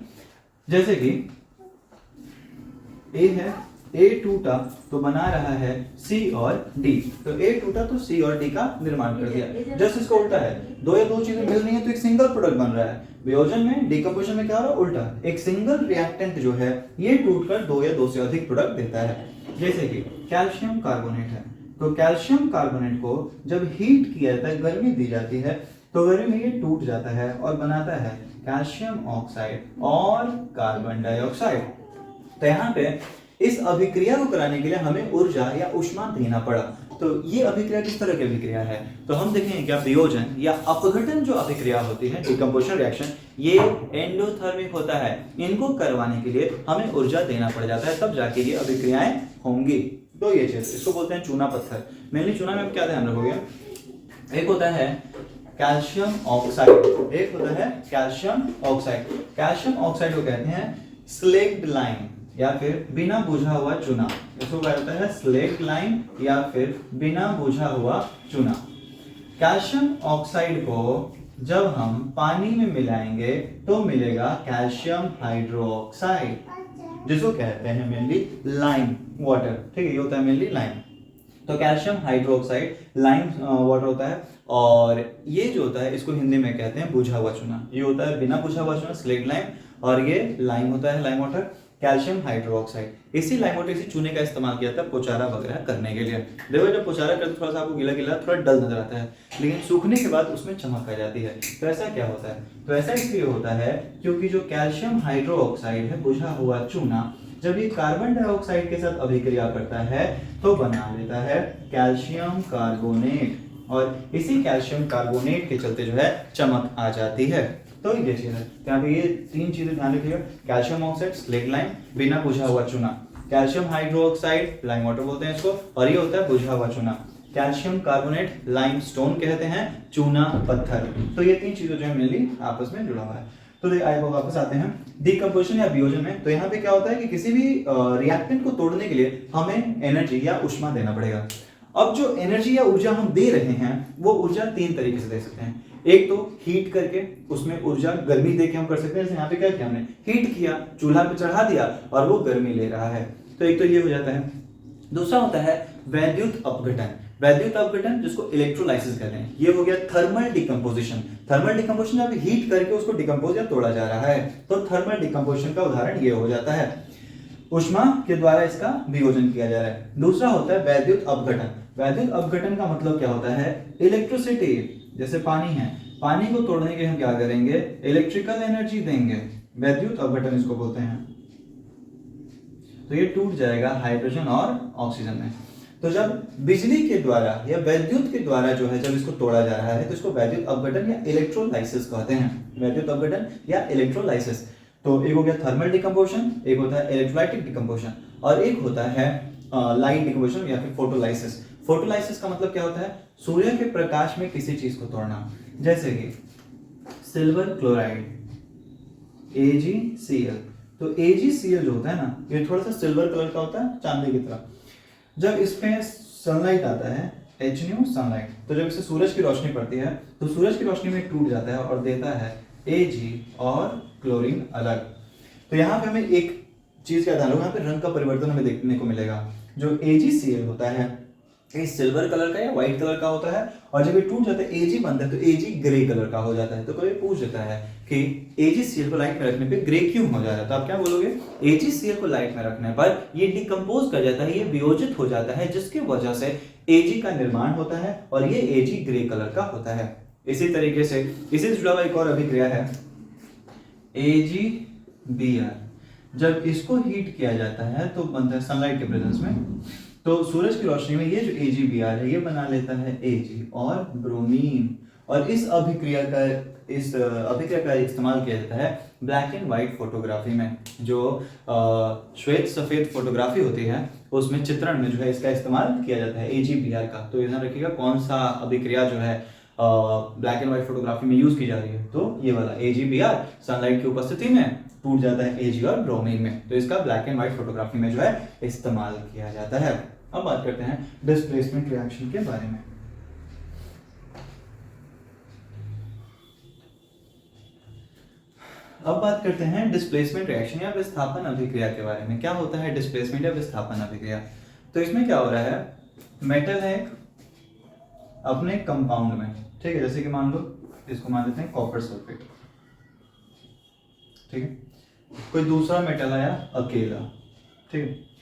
जैसे कि ए है, A टूटा तो बना रहा है C और D, तो A टूटा तो C और D का निर्माण कर दिया। जस्ट इसको उल्टा है, दो या दो चीजें मिल रही हैं तो एक सिंगल प्रोडक्ट बन रहा है। वियोजन में, डिकम्पोजिशन में क्या हो रहा है, उल्टा, एक सिंगल रिएक्टेंट जो है ये टूटकर दो या दो से अधिक प्रोडक्ट देता है। जैसे कि कैल्शियम कार्बोनेट है, तो कैल्शियम कार्बोनेट को जब हीट किया जाता है, गर्मी दी जाती है, तो गर्मी में ये टूट जाता है और बनाता है कैल्शियम ऑक्साइड और कार्बन डाइऑक्साइड। तो यहाँ पे इस अभिक्रिया को कराने के लिए हमें ऊर्जा या ऊष्मा देना पड़ा। तो ये अभिक्रिया किस तरह की अभिक्रिया है, तो हम देखेंगे क्या वियोजन या अपघटन जो अभिक्रिया होती है, डिकम्पोजिशन रिएक्शन, ये एंडोथर्मिक होता है। इनको करवाने के लिए हमें ऊर्जा देना पड़ जाता है, तब जाके ये अभिक्रियाएं होंगी। तो ये चीज, इसको बोलते हैं चूना पत्थर। मेनली चूना में आप क्या ध्यान रखोगे, एक होता है कैल्शियम ऑक्साइड, एक होता है कैल्शियम ऑक्साइड। कैल्शियम ऑक्साइड को कहते हैं स्लेक्ड लाइम या फिर बिना बुझा हुआ चूना। इसको कहा जाता है स्लेक्ड लाइम या फिर बिना बुझा हुआ चूना। कैल्शियम ऑक्साइड को जब हम पानी में मिलाएंगे तो मिलेगा कैल्शियम हाइड्रोक्साइड, जिसको कहते हैं मेनली लाइम वाटर। ठीक है, ये होता है मेनली लाइम। तो कैल्शियम हाइड्रोक्साइड लाइम वाटर होता है, और ये जो होता है इसको हिंदी में कहते हैं बुझा हुआ चूना। ये होता है बिना बुझा हुआ चूना, स्लेक्ड लाइम, और ये लाइम होता है, लाइम वाटर, कैल्शियम हाइड्रोक्साइड। इसी लाइम वाटर, इसी चूने का इस्तेमाल किया था पोचारा वगैरह करने के लिए। देखो जब पोचारा करते थोड़ा सा आपको गीला गीला, थोड़ा डल नजर आता है, लेकिन सूखने के बाद उसमें चमक आ जाती है। तो ऐसा क्या होता है, तो ऐसा इसलिए होता है क्योंकि जो कैल्शियम हाइड्रोक्साइड है, बुझा हुआ चूना, जब ये कार्बन डाइऑक्साइड के साथ अभिक्रिया करता है तो बना लेता है कैल्शियम कार्बोनेट, और इसी कैल्शियम कार्बोनेट के चलते जो है चमक आ जाती है। तो ये चीज है, यहाँ पे ये तीन चीजें ध्यान रखिएगा, कैल्शियम ऑक्साइड, स्लेक्ड लाइम, बिना बुझा हुआ चूना, कैल्शियम हाइड्रोक्साइड, लाइम वाटर बोलते हैं इसको, और ये होता है बुझा हुआ चूना, कैल्शियम कार्बोनेट, लाइम स्टोन कहते हैं, चूना पत्थर। तो ये तीन चीजें जो है मेनली आपस में जुड़ा हुआ है। तो आइए वापस आते हैं डिकम्पोजिशन या वियोजन में। तो यहाँ पे क्या होता है कि किसी भी रिएक्टेंट को तोड़ने के लिए हमें एनर्जी या ऊष्मा देना पड़ेगा। अब जो एनर्जी या ऊर्जा हम दे रहे हैं वो ऊर्जा तीन तरीके से दे सकते हैं। एक तो हीट करके, उसमें ऊर्जा गर्मी दे के हम कर सकते हैं, जैसे यहाँ पे क्या किया हमने, हीट किया, चूल्हा पे चढ़ा दिया और वो गर्मी ले रहा है। तो एक तो ये हो जाता है। दूसरा होता है वैद्युत अपघटन। वैद्युत अपघटन जिसको इलेक्ट्रोलाइसिस कहते हैं, ये हो गया थर्मल डिकम्पोजिशन। थर्मल डिकम्पोजिशन जब हीट करके उसको डिकम्पोज या तोड़ा जा रहा है, तो थर्मल डिकम्पोजिशन का उदाहरण ये हो जाता है। ऊष्मा के द्वारा इसका वियोजन किया जा रहा है। दूसरा होता है वैद्युत अपघटन। वैद्युत अपघटन का मतलब क्या होता है, इलेक्ट्रिसिटी, जैसे पानी है, पानी को तोड़ने के लिए हम क्या करेंगे, इलेक्ट्रिकल एनर्जी देंगे, वैद्युत अपघटन इसको बोलते हैं। तो ये टूट जाएगा हाइड्रोजन और ऑक्सीजन में। तो जब बिजली के द्वारा या वैद्युत के द्वारा जो है जब इसको तोड़ा जा रहा है तो इसको वैद्युत अपघटन या इलेक्ट्रोलाइसिस कहते हैं। वैद्युत अपघटन या इलेक्ट्रोलाइसिस। तो एक हो गया थर्मल डिकम्पोजिशन, एक होता है इलेक्ट्रोलाइटिक डिकम्पोजिशन, और एक होता है लाइट डिकम्पोजिशन या फिर फोटोलाइसिस। फोटोलाइसिस का मतलब क्या होता है, सूर्य के प्रकाश में किसी चीज को तोड़ना। जैसे कि सिल्वर क्लोराइड AgCl। तो AgCl जो होता है ना, ये थोड़ा सा सिल्वर कलर का होता है, चांदी की तरह। जब इसमें सनलाइट आता है, HNu सनलाइट, तो जब इसे सूरज की रोशनी पड़ती है तो सूरज की रोशनी में टूट जाता है और देता है Ag और क्लोरीन अलग। तो यहाँ पे हमें एक चीज का ध्यान रखना, यहाँ पे रंग का परिवर्तन हमें देखने को मिलेगा। जो AgCl होता है ये सिल्वर कलर का या व्हाइट कलर का होता है, और जब ये टूट जाता है Ag बनता है तो Ag ग्रे कलर का हो जाता है। तो कोई पूछ देता है कि AgCl को लाइट में रखने पे ग्रे क्यों हो जा रहा है, तो आप क्या बोलोगे, AgCl को लाइट में रखने पर ये डिकम्पोज कर जाता है, ये वियोजित हो जाता है, जिसकी वजह से Ag का निर्माण होता है और ये Ag ग्रे कलर का होता है। इसी तरीके से इसी से जुड़ा हुआ एक और अभिक्रिया है AgBr। जब इसको हीट किया जाता है तो बनता है सनलाइट के प्रेजेंस में, तो सूरज की रोशनी में ये जो AgBr है ये बना लेता है Ag और ब्रोमीन। और इस अभिक्रिया का इस्तेमाल किया जाता है ब्लैक एंड व्हाइट फोटोग्राफी में। जो श्वेत सफेद फोटोग्राफी होती है उसमें चित्रण में जो है इसका इस्तेमाल किया जाता है AgBr का। तो ध्यान रखिएगा कौन सा अभिक्रिया जो है ब्लैक एंड व्हाइट फोटोग्राफी में यूज की जा रही है, तो ये वाला AgBr सनलाइट की उपस्थिति में टूट जाता है Ag और ब्रोमीन में, तो इसका ब्लैक एंड व्हाइट फोटोग्राफी में जो है इस्तेमाल किया जाता है। अब बात करते हैं डिस्प्लेसमेंट रिएक्शन के बारे में। अब बात करते हैं डिस्प्लेसमेंट रिएक्शन या विस्थापन अभिक्रिया के बारे में। क्या होता है डिस्प्लेसमेंट या विस्थापन अभिक्रिया? तो इसमें क्या हो रहा है, मेटल है अपने कंपाउंड में, ठीक है, जैसे कि मान लो इसको मान लेते हैं कॉपर सल्फेट, ठीक है, कोई दूसरा मेटल आया अकेला, ठीक है।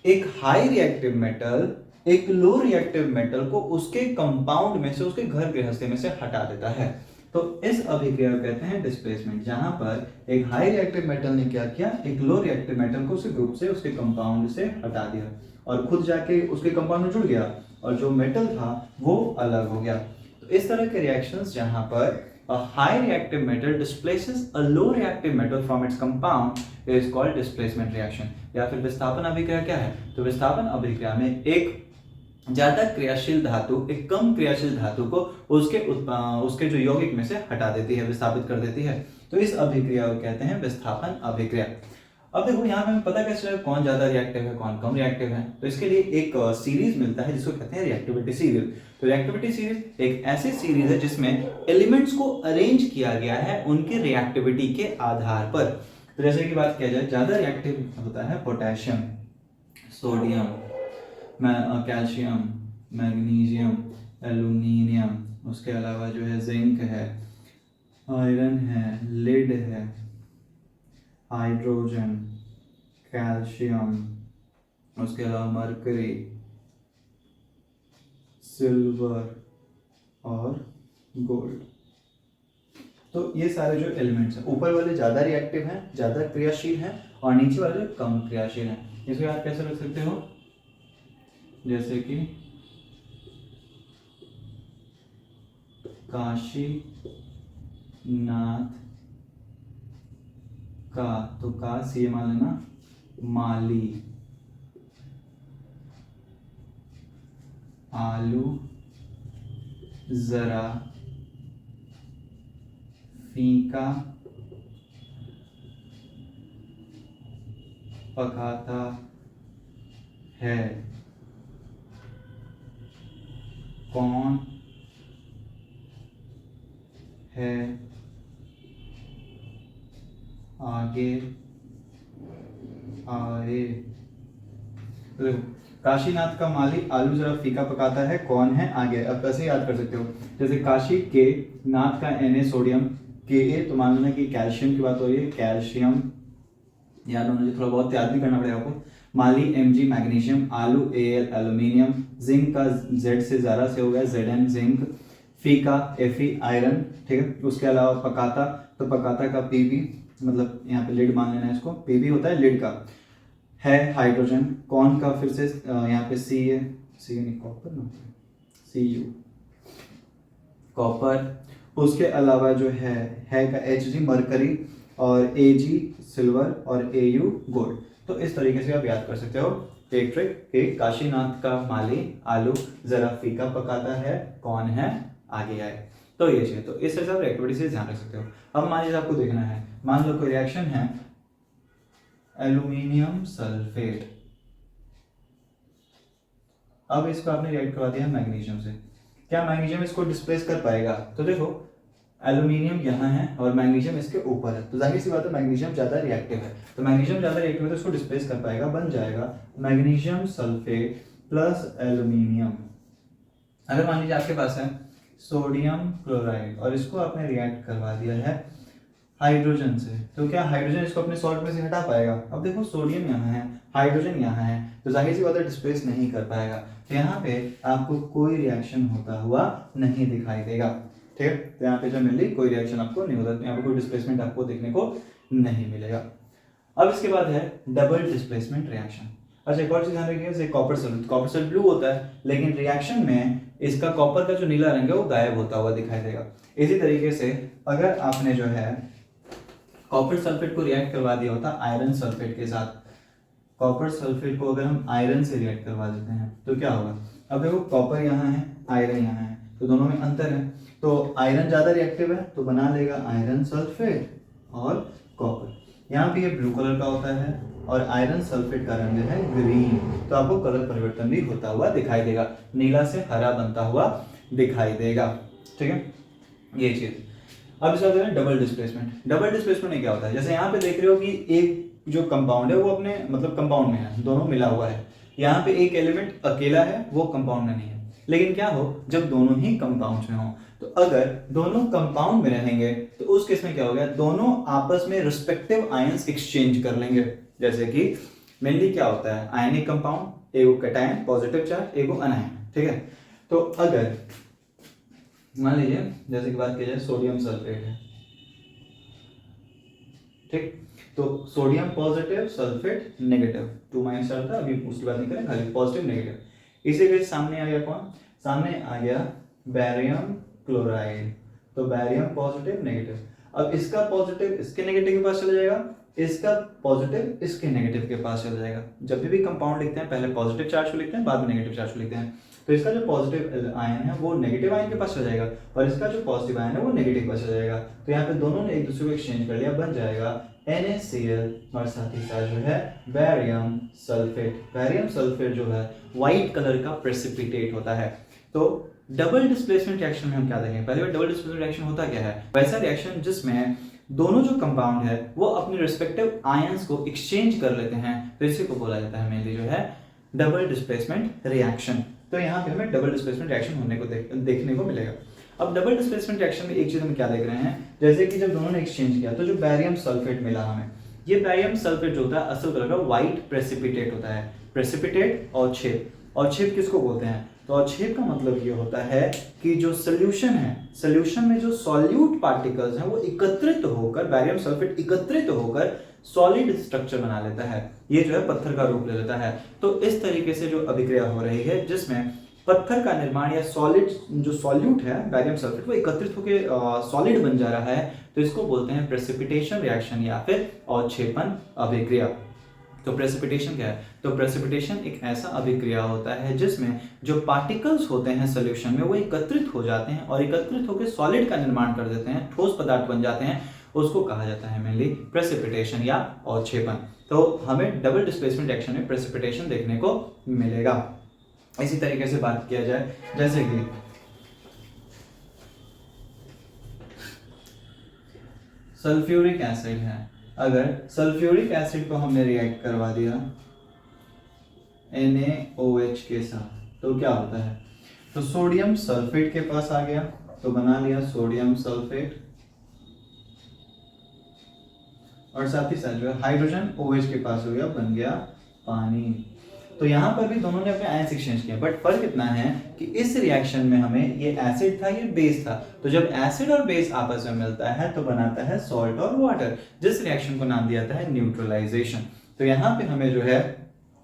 एक हाई रिएक्टिव मेटल एक लो रिएक्टिव मेटल को उसके कंपाउंड में से, उसके घर गृहस्थी में से हटा देता है। तो इस अभिक्रिया को कहते हैं डिस्प्लेसमेंट, जहां पर एक हाई रिएक्टिव मेटल ने क्या किया, एक लो रिएक्टिव मेटल को उसके ग्रुप से, उसके कंपाउंड से हटा दिया और खुद जाके उसके कंपाउंड में जुड़ गया और जो मेटल था वो अलग हो गया। तो इस तरह के रिएक्शंस जहां पर a high reactive metal displaces a low reactive metal from its compound is called displacement reaction। या फिर विस्थापन अभिक्रिया क्या है? तो विस्थापन अभिक्रिया में एक ज्यादा क्रियाशील धातु एक कम क्रियाशील धातु को उसके जो यौगिक में से हटा देती है, विस्थापित कर देती है। तो इस अभिक्रिया को कहते हैं विस्थापन अभिक्रिया। अब देखो यहाँ पे हमें पता कैसे चलेगा कौन ज्यादा रिएक्टिव है कौन कम रिएक्टिव है? तो इसके लिए एक सीरीज मिलता है जिसको कहते हैं रिएक्टिविटी सीरीज। तो रिएक्टिविटी सीरीज एक ऐसी सीरीज है जिसमें एलिमेंट्स को अरेंज किया गया है उनकी रिएक्टिविटी के आधार पर। तो जैसे कि बात किया जाए, ज्यादा रिएक्टिव होता है potassium, sodium, calcium, magnesium, aluminium, उसके अलावा जो है जिंक है, आयरन है, लेड है, हाइड्रोजन, कैल्शियम, उसके अलावा मरकरी, सिल्वर और गोल्ड। तो ये सारे जो एलिमेंट्स हैं, ऊपर वाले ज्यादा रिएक्टिव हैं, ज्यादा क्रियाशील हैं, और नीचे वाले कम क्रियाशील हैं। इसको आप कैसे रख सकते हो, जैसे कि काशी नाथ का, तो का सी मान लेना, माली, आलू जरा फीका पकाता है, कौन है आगे आए। तो देखो, काशीनाथ का माली आलू जरा फीका पकाता है, कौन है आगे। अब कैसे याद कर सकते हो, जैसे काशी के, नाथ का Na सोडियम, Ka तो मान लेना कि कैल्शियम की बात हो रही है, कैल्शियम याद होना चाहिए, थोड़ा बहुत याद भी करना पड़ेगा आपको। माली Mg मैग्नीशियम, आलू Al एल्यूमिनियम, जिंक का Z से ज़रा से हो गया Zn जिंक, फीका Fe आयरन, ठीक है। उसके अलावा पकाता, तो पकाता का Pb, मतलब यहाँ पे लिड मान लेना है इसको, Pb होता है लिड का, है हाइड्रोजन, कौन का फिर से यहाँ पे सी है, सी नहीं कॉपर ना, Cu कॉपर। उसके अलावा जो है का Hg मरकरी, और Ag सिल्वर, और Au गोल्ड। तो इस तरीके से आप याद कर सकते हो एक ट्रिक कि काशीनाथ का माली आलू जरा फीका पकाता है, कौन है आगे आए। तो ये चीज, तो इस तरह से आप एक्टिविटी से ध्यान रख सकते हो। अब मान लीजिए आपको देखना है, मान लो कोई रिएक्शन है एल्यूमिनियम सल्फेट, अब इसको आपने रिएक्ट करवा दिया मैग्नीशियम से, क्या मैग्नीशियम इसको डिस्प्लेस कर पाएगा? तो देखो एल्यूमिनियम यहाँ है और मैग्नीशियम इसके ऊपर है, तो जाहिर सी बात है मैग्नीशियम ज्यादा रिएक्टिव है, तो मैग्नीशियम ज्यादा रिएक्टिव है तो इसको डिस्प्लेस कर पाएगा, बन जाएगा मैग्नीशियम सल्फेट प्लस एल्यूमिनियम। अगर मान लीजिए आपके पास है सोडियम क्लोराइड और इसको आपने रिएक्ट करवा दिया है हाइड्रोजन से, तो क्या हाइड्रोजन इसको अपने सॉल्ट में से हटा पाएगा? अब देखो सोडियम यहाँ है, हाइड्रोजन यहाँ है, तो जाहिर सी बात है डिस्प्लेस नहीं कर पाएगा। तो यहाँ पे आपको कोई रिएक्शन होता हुआ नहीं दिखाई देगा, ठीक है। तो यहाँ पे जो मिली कोई रिएक्शन आपको नहीं होता, तो यहाँ पे कोई डिस्प्लेसमेंट आपको देखने को नहीं मिलेगा। अब इसके बाद है डबल डिस्प्लेसमेंट रिएक्शन। अच्छा, एक और चीज ध्यान रखिएगा, जैसे कॉपर सल्फेट ब्लू होता है, लेकिन रिएक्शन में इसका कॉपर का जो नीला रंग है वो गायब होता हुआ दिखाई देगा। इसी तरीके से अगर आपने जो है कॉपर सल्फेट को रिएक्ट करवा दिया होता आयरन सल्फेट के साथ, कॉपर सल्फेट को अगर हम आयरन से रिएक्ट करवा देते हैं तो क्या होगा? अब देखो कॉपर यहाँ है, आयरन यहाँ है, तो दोनों में अंतर है, तो आयरन ज्यादा रिएक्टिव है तो बना लेगा आयरन सल्फेट और कॉपर। यहाँ पे ये ब्लू कलर का होता है और आयरन सल्फेट का रंग है ग्रीन, तो आपको कलर परिवर्तन भी होता हुआ दिखाई देगा, नीला से हरा बनता हुआ दिखाई देगा, ठीक है, ये चीज। अब इसका होता है डबल डिस्प्लेसमेंट। डबल डिस्प्लेसमेंट में क्या होता है, जैसे यहाँ पे देख रहे हो कि एक जो कंपाउंड है वो अपने मतलब कंपाउंड में है, दोनों मिला हुआ है। यहाँ पे एक एलिमेंट अकेला है, वो कंपाउंड में नहीं है। लेकिन क्या हो, जब दोनों ही कंपाउंड में हो, तो अगर दोनों कंपाउंड में रहेंगे तो उस केस में क्या हो गया, दोनों आपस में रिस्पेक्टिव आयंस एक्सचेंज कर लेंगे। जैसे कि मेनली क्या होता है, आयनिक कंपाउंड, एगो कैटायन पॉजिटिव चार्ज, एगो अनायन, ठीक है। तो अगर मान लीजिए जैसे कि बात की जाए सोडियम सल्फेट है, ठीक, तो sodium positive sulphate negative, 2 minus था, अभी उसकी बात नहीं करें, खाली पॉजिटिव नेगेटिव। इसी के सामने आ गया कौन, सामने आ गया बैरियम क्लोराइड, तो बैरियम पॉजिटिव नेगेटिव। अब इसका पॉजिटिव इसके नेगेटिव के पास चला जाएगा, इसका पॉजिटिव इसके नेगेटिव के पास चला जाएगा। जब भी कंपाउंड लिखते हैं पहले पॉजिटिव चार्ज को लिखते हैं, बाद में नेगेटिव चार्ज को लिखते हैं। तो इसका जो पॉजिटिव आयन है वो नेगेटिव आयन के पास चला जाएगा और इसका जो पॉजिटिव आयन है वो नेगेटिव के पास चला जाएगा। तो यहाँ पे दोनों ने एक दूसरे को एक्सचेंज कर लिया, बन जाएगा NaCl और साथ ही साथ जो है बैरियम सल्फेट। बैरियम सल्फेट जो है व्हाइट कलर का प्रेसिपिटेट होता है। तो डबल डिस्प्लेसमेंट रिएक्शन में हम क्या देखेंगे, पहले डबल डिस्प्लेसमेंट रिएक्शन होता क्या है, वैसा रिएक्शन जिसमें दोनों जो कंपाउंड है वो अपने रिस्पेक्टिव आयंस को एक्सचेंज कर लेते हैं, तो इसी को बोला जाता है मेनली जो है डबल डिस्प्लेसमेंट रिएक्शन। तो यहाँ पे हमें डबल डिस्प्लेसमेंट रिएक्शन होने को देखने को मिलेगा। अब डबल डिस्प्लेसमेंट रिएक्शन में एक चीज हम क्या देख रहे हैं, जैसे कि जब दोनों ने एक्सचेंज किया तो जो बैरियम सल्फेट मिला हमें, ये बैरियम सल्फेट जो होता है असल कलर का व्हाइट प्रेसिपिटेट होता है। प्रेसिपिटेट और छेद, और छेद किसको बोलते हैं, तो अवक्षेप का मतलब ये होता है कि जो सोल्यूशन है, सोल्यूशन में जो सॉल्यूट पार्टिकल्स हैं वो एकत्रित होकर, बैरियम सल्फेट एकत्रित होकर सॉलिड स्ट्रक्चर बना लेता है, ये जो है पत्थर का रूप ले लेता है। तो इस तरीके से जो अभिक्रिया हो रही है जिसमें पत्थर का निर्माण या सॉलिड जो सॉल्यूट है बैरियम सल्फेट वो एकत्रित होकर सॉलिड बन जा रहा है, तो इसको बोलते हैं प्रेसिपिटेशन रिएक्शन या फिर अवक्षेपण अभिक्रिया। तो प्रेसिपिटेशन क्या है, तो प्रेसिपिटेशन एक ऐसा अभिक्रिया होता है जिसमें जो पार्टिकल्स होते हैं सोल्यूशन में वो एकत्रित हो जाते हैं और एकत्रित होकर सॉलिड का निर्माण कर देते हैं, ठोस पदार्थ बन जाते हैं, उसको कहा जाता है मेनली प्रेसिपिटेशन या अवक्षेपण। तो हमें डबल डिस्प्लेसमेंट रिएक्शन में प्रेसिपिटेशन देखने को मिलेगा। इसी तरीके से बात किया जाए, जैसे कि सल्फ्यूरिक एसिड है, अगर सल्फ्यूरिक एसिड को हमने रिएक्ट करवा दिया NaOH के साथ तो क्या होता है, तो सोडियम सल्फेट के पास आ गया, तो बना लिया सोडियम सल्फेट, और साथ ही साथ जो है हाइड्रोजन OH के पास हो गया, बन गया पानी। तो यहाँ पर भी दोनों ने अपने आयंस एक्सचेंज किया, बट फर्क इतना है कि इस रिएक्शन में हमें ये एसिड था ये बेस था, तो जब एसिड और बेस आपस में मिलता है तो बनाता है सॉल्ट और वाटर, जिस रिएक्शन को नाम दिया जाता है न्यूट्रलाइजेशन। तो यहाँ पे हमें जो है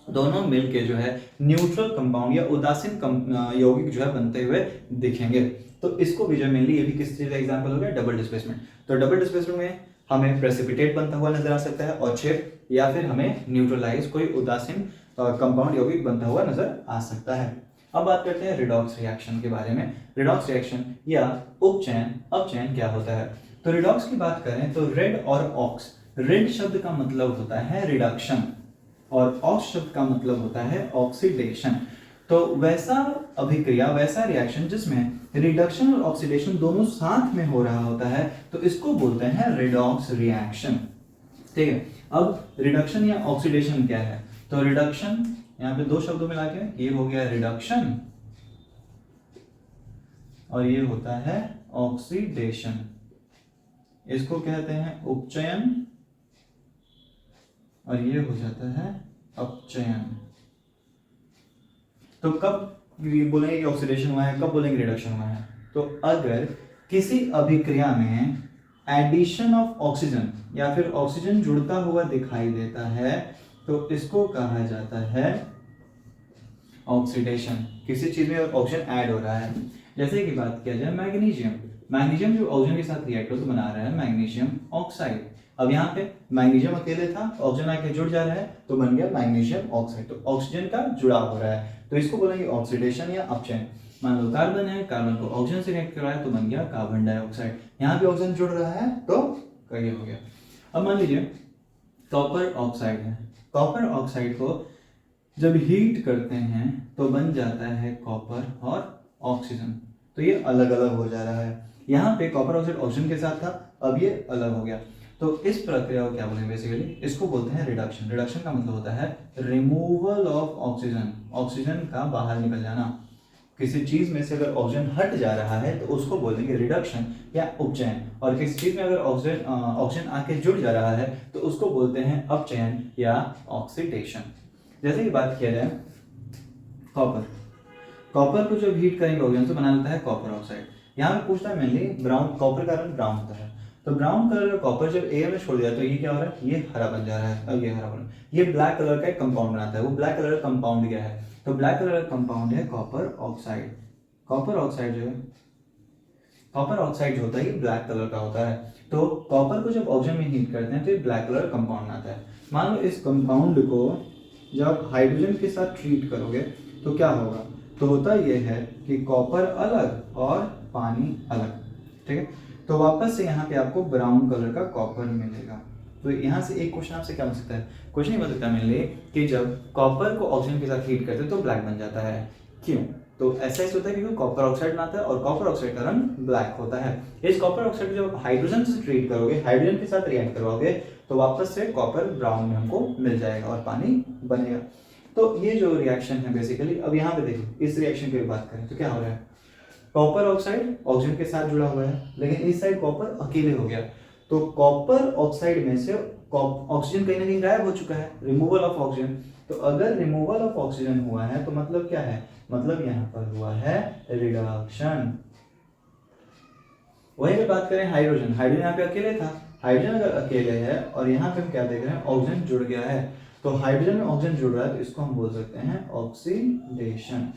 दोनों मिलके जो है न्यूट्रल कंपाउंड या उदासीन यौगिक जो है बनते हुए दिखेंगे। तो इसको भी जो मेनली ये भी किस चीज का एग्जांपल हो गया, डबल डिस्प्लेसमेंट। तो डबल डिस्प्लेसमेंट में हमें प्रेसिपिटेट बनता हुआ नजर आ सकता है अवक्षेप, या फिर हमें न्यूट्रलाइज कोई उदासीन कंपाउंड यौगिक बनता हुआ नजर आ सकता है। अब बात करते हैं रिडॉक्स रिएक्शन के बारे में। रिडॉक्स रिएक्शन या उपचयन अपचयन क्या होता है, तो रिडॉक्स की बात करें तो रेड और ऑक्स, रेड शब्द का मतलब होता है रिडक्शन और ऑक्स शब्द का मतलब होता है ऑक्सीडेशन। तो वैसा अभिक्रिया, वैसा रिएक्शन जिसमें रिडक्शन और ऑक्सीडेशन दोनों साथ में हो रहा होता है, तो इसको बोलते हैं रिडॉक्स रिएक्शन। ठीक है, अब रिडक्शन या ऑक्सीडेशन क्या है, तो रिडक्शन यहाँ पे दो शब्दों में लाके, ये हो गया रिडक्शन और ये होता है ऑक्सीडेशन, इसको कहते हैं उपचयन और ये हो जाता है अपचयन। तो कब बोलेंगे कि ऑक्सीडेशन हुआ है, कब बोलेंगे रिडक्शन हुआ है, तो अगर किसी अभिक्रिया में एडिशन ऑफ ऑक्सीजन या फिर ऑक्सीजन जुड़ता हुआ दिखाई देता है तो इसको कहा जाता है ऑक्सीडेशन। किसी चीज में ऑक्सीजन ऐड हो रहा है, जैसे कि बात किया जाए मैग्नीशियम, मैग्नीशियम जो ऑक्सीजन के साथ रिएक्ट हो तो बना रहा है मैग्नीशियम ऑक्साइड। अब यहाँ पे मैग्नीशियम अकेले था, ऑक्सीजन आके जुड़ जा रहा है तो बन गया मैग्नीशियम ऑक्साइड, तो ऑक्सीजन का जुड़ाव हो रहा है, तो इसको बोलेंगे ऑक्सीडेशन या अपचयन। मान लो कार्बन है, कार्बन को ऑक्सीजन से रिएक्ट कर रहा है तो बन गया कार्बन डाइऑक्साइड, यहाँ पे ऑक्सीजन जुड़ रहा है तो ये हो गया। अब मान लीजिए कॉपर ऑक्साइड है, कॉपर ऑक्साइड को जब हीट करते हैं तो बन जाता है कॉपर और ऑक्सीजन, तो ये अलग अलग हो जा रहा है। यहाँ पे कॉपर ऑक्साइड ऑक्सीजन के साथ था, अब ये अलग हो गया। तो इस प्रक्रिया को क्या बोलेंगे बेसिकली, इसको बोलते हैं रिडक्शन। रिडक्शन का मतलब होता है रिमूवल ऑफ ऑक्सीजन, ऑक्सीजन का बाहर निकल जाना। किसी चीज में से अगर ऑक्सीजन हट जा रहा है तो उसको बोलेंगे रिडक्शन या उपचयन, और किसी चीज में अगर ऑक्सीजन आके जुड़ जा रहा है तो उसको बोलते हैं अपचयन या ऑक्सीडेशन। जैसे कि बात किया जाए कॉपर, कॉपर को जब हीट करेंगे ऑक्सीजन तो बना लेता है कॉपर ऑक्साइड। यहाँ पे पूछता है मेनली ब्राउन, कॉपर का रंग ब्राउन होता है, तो ब्राउन कलर का कॉपर जब एयर में छोड़ दिया तो ये क्या हो रहा है, ये हरा बन जा रहा है। अब ये हरा बन, ये ब्लैक कलर का एक कंपाउंड बनाता है। वो ब्लैक कलर का कंपाउंड क्या है, तो ब्लैक कलर का कंपाउंड है कॉपर ऑक्साइड। कॉपर ऑक्साइड जो है, कॉपर ऑक्साइड जो होता है ये ब्लैक कलर का होता है। तो कॉपर को जब ऑक्सीजन में हीट करते हैं तो ये ब्लैक कलर का कंपाउंड आता है। मान लो इस कंपाउंड को जब हाइड्रोजन के साथ ट्रीट करोगे तो क्या होगा, तो होता यह है कि कॉपर अलग और पानी अलग, ठीक है। तो वापस से यहाँ पे आपको ब्राउन कलर का कॉपर मिलेगा। तो यहाँ से एक क्वेश्चन आपसे क्या बन सकता है, क्वेश्चन ये बन सकता है मेनली कि जब कॉपर को ऑक्सीजन के साथ हीट करते हैं तो ब्लैक बन जाता है, क्यों, तो ऐसा इसलिए होता है क्योंकि कॉपर ऑक्साइड बनाता है और कॉपर ऑक्साइड का रंग ब्लैक होता है। इस कॉपर ऑक्साइड को जब हाइड्रोजन से ट्रीट करोगे, हाइड्रोजन के साथ रिएक्ट करवाओगे तो वापस से कॉपर ब्राउन में हमको मिल जाएगा और पानी बनेगा। तो ये जो रिएक्शन है बेसिकली, अब यहाँ पे देखो इस रिएक्शन की बात करें तो क्या हो रहा है, कॉपर ऑक्साइड ऑक्सीजन के साथ जुड़ा हुआ है लेकिन इस साइड कॉपर अकेले हो गया, तो कॉपर ऑक्साइड में से ऑक्सीजन कहीं ना कहीं गायब हो चुका है, रिमूवल ऑफ ऑक्सीजन। तो अगर रिमूवल ऑफ ऑक्सीजन हुआ है तो मतलब क्या है, मतलब यहाँ पर हुआ है रिडक्शन। वहीं पे बात करें हाइड्रोजन, हाइड्रोजन यहाँ पे अकेले था, हाइड्रोजन अगर अकेले है और यहाँ पे हम क्या देख रहे हैं, ऑक्सीजन जुड़ गया है, तो हाइड्रोजन में ऑक्सीजन जुड़ रहा है तो इसको हम बोल सकते हैं ऑक्सीडेशन।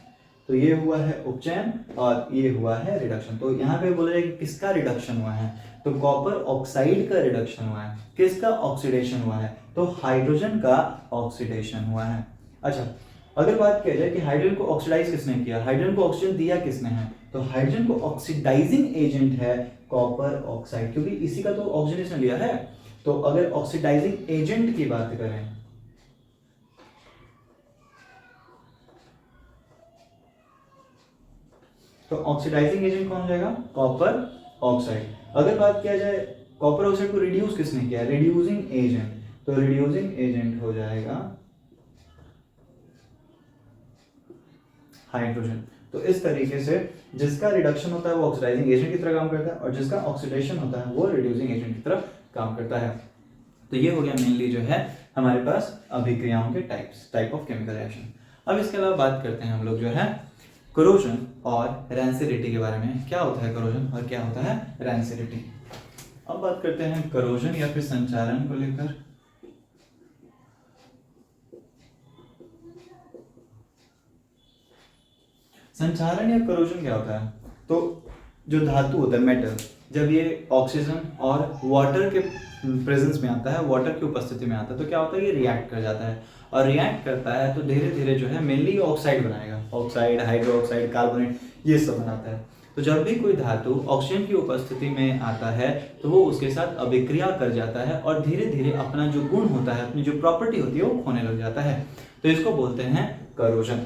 तो ये हुआ है उपचयन और ये हुआ है रिडक्शन। तो यहाँ पे बोला जाए कि किसका रिडक्शन हुआ है, तो कॉपर ऑक्साइड का रिडक्शन हुआ है। किसका ऑक्सीडेशन हुआ है, तो हाइड्रोजन का ऑक्सीडेशन हुआ है। अच्छा, अगर बात किया जाए कि हाइड्रोजन को ऑक्सीडाइज किसने किया, हाइड्रोजन को ऑक्सीजन दिया किसने है, तो हाइड्रोजन को ऑक्सीडाइजिंग एजेंट है कॉपर ऑक्साइड, क्योंकि इसी का तो ऑक्सीजन इसने लिया है। तो अगर ऑक्सीडाइजिंग एजेंट की बात करें तो ऑक्सीडाइजिंग एजेंट कौन हो जाएगा, कॉपर ऑक्साइड। अगर बात किया जाए कॉपर ऑक्साइड को रिड्यूस किसने किया, रिड्यूसिंग एजेंट, तो रिड्यूसिंग एजेंट हो जाएगा हाइड्रोजन। तो इस तरीके से जिसका रिडक्शन होता है वो ऑक्सीडाइजिंग एजेंट की तरह काम करता है और जिसका ऑक्सीडेशन होता है वो रिड्यूसिंग एजेंट की तरह काम करता है। तो ये हो गया मेनली जो है हमारे पास अभिक्रियाओं के टाइप ऑफ केमिकल रिएक्शन। अब इसके अलावा बात करते हैं हम लोग जो है कोरोजन और रैंसिडिटी के बारे में। क्या होता है कोरोजन और क्या होता है रैंसिडिटी। अब बात करते हैं कोरोजन या फिर संचारण को लेकर। संचारण या कोरोजन क्या होता है, तो जो धातु होता है मेटल, जब ये ऑक्सीजन और वाटर के प्रेजेंस में आता है, वाटर की उपस्थिति में आता है, तो क्या होता है ये रिएक्ट कर जाता है और रिएक्ट करता है तो धीरे धीरे जो है मेनली ऑक्साइड बनाएगा, ऑक्साइड, हाइड्रो ऑक्साइड, कार्बोनेट, ये सब बनाता है। तो जब भी कोई धातु ऑक्सीजन की उपस्थिति में आता है तो वो उसके साथ अभिक्रिया कर जाता है और धीरे धीरे अपना जो गुण होता है, अपनी जो प्रॉपर्टी होती है वो खोने लग जाता है। तो इसको बोलते हैं corrosion.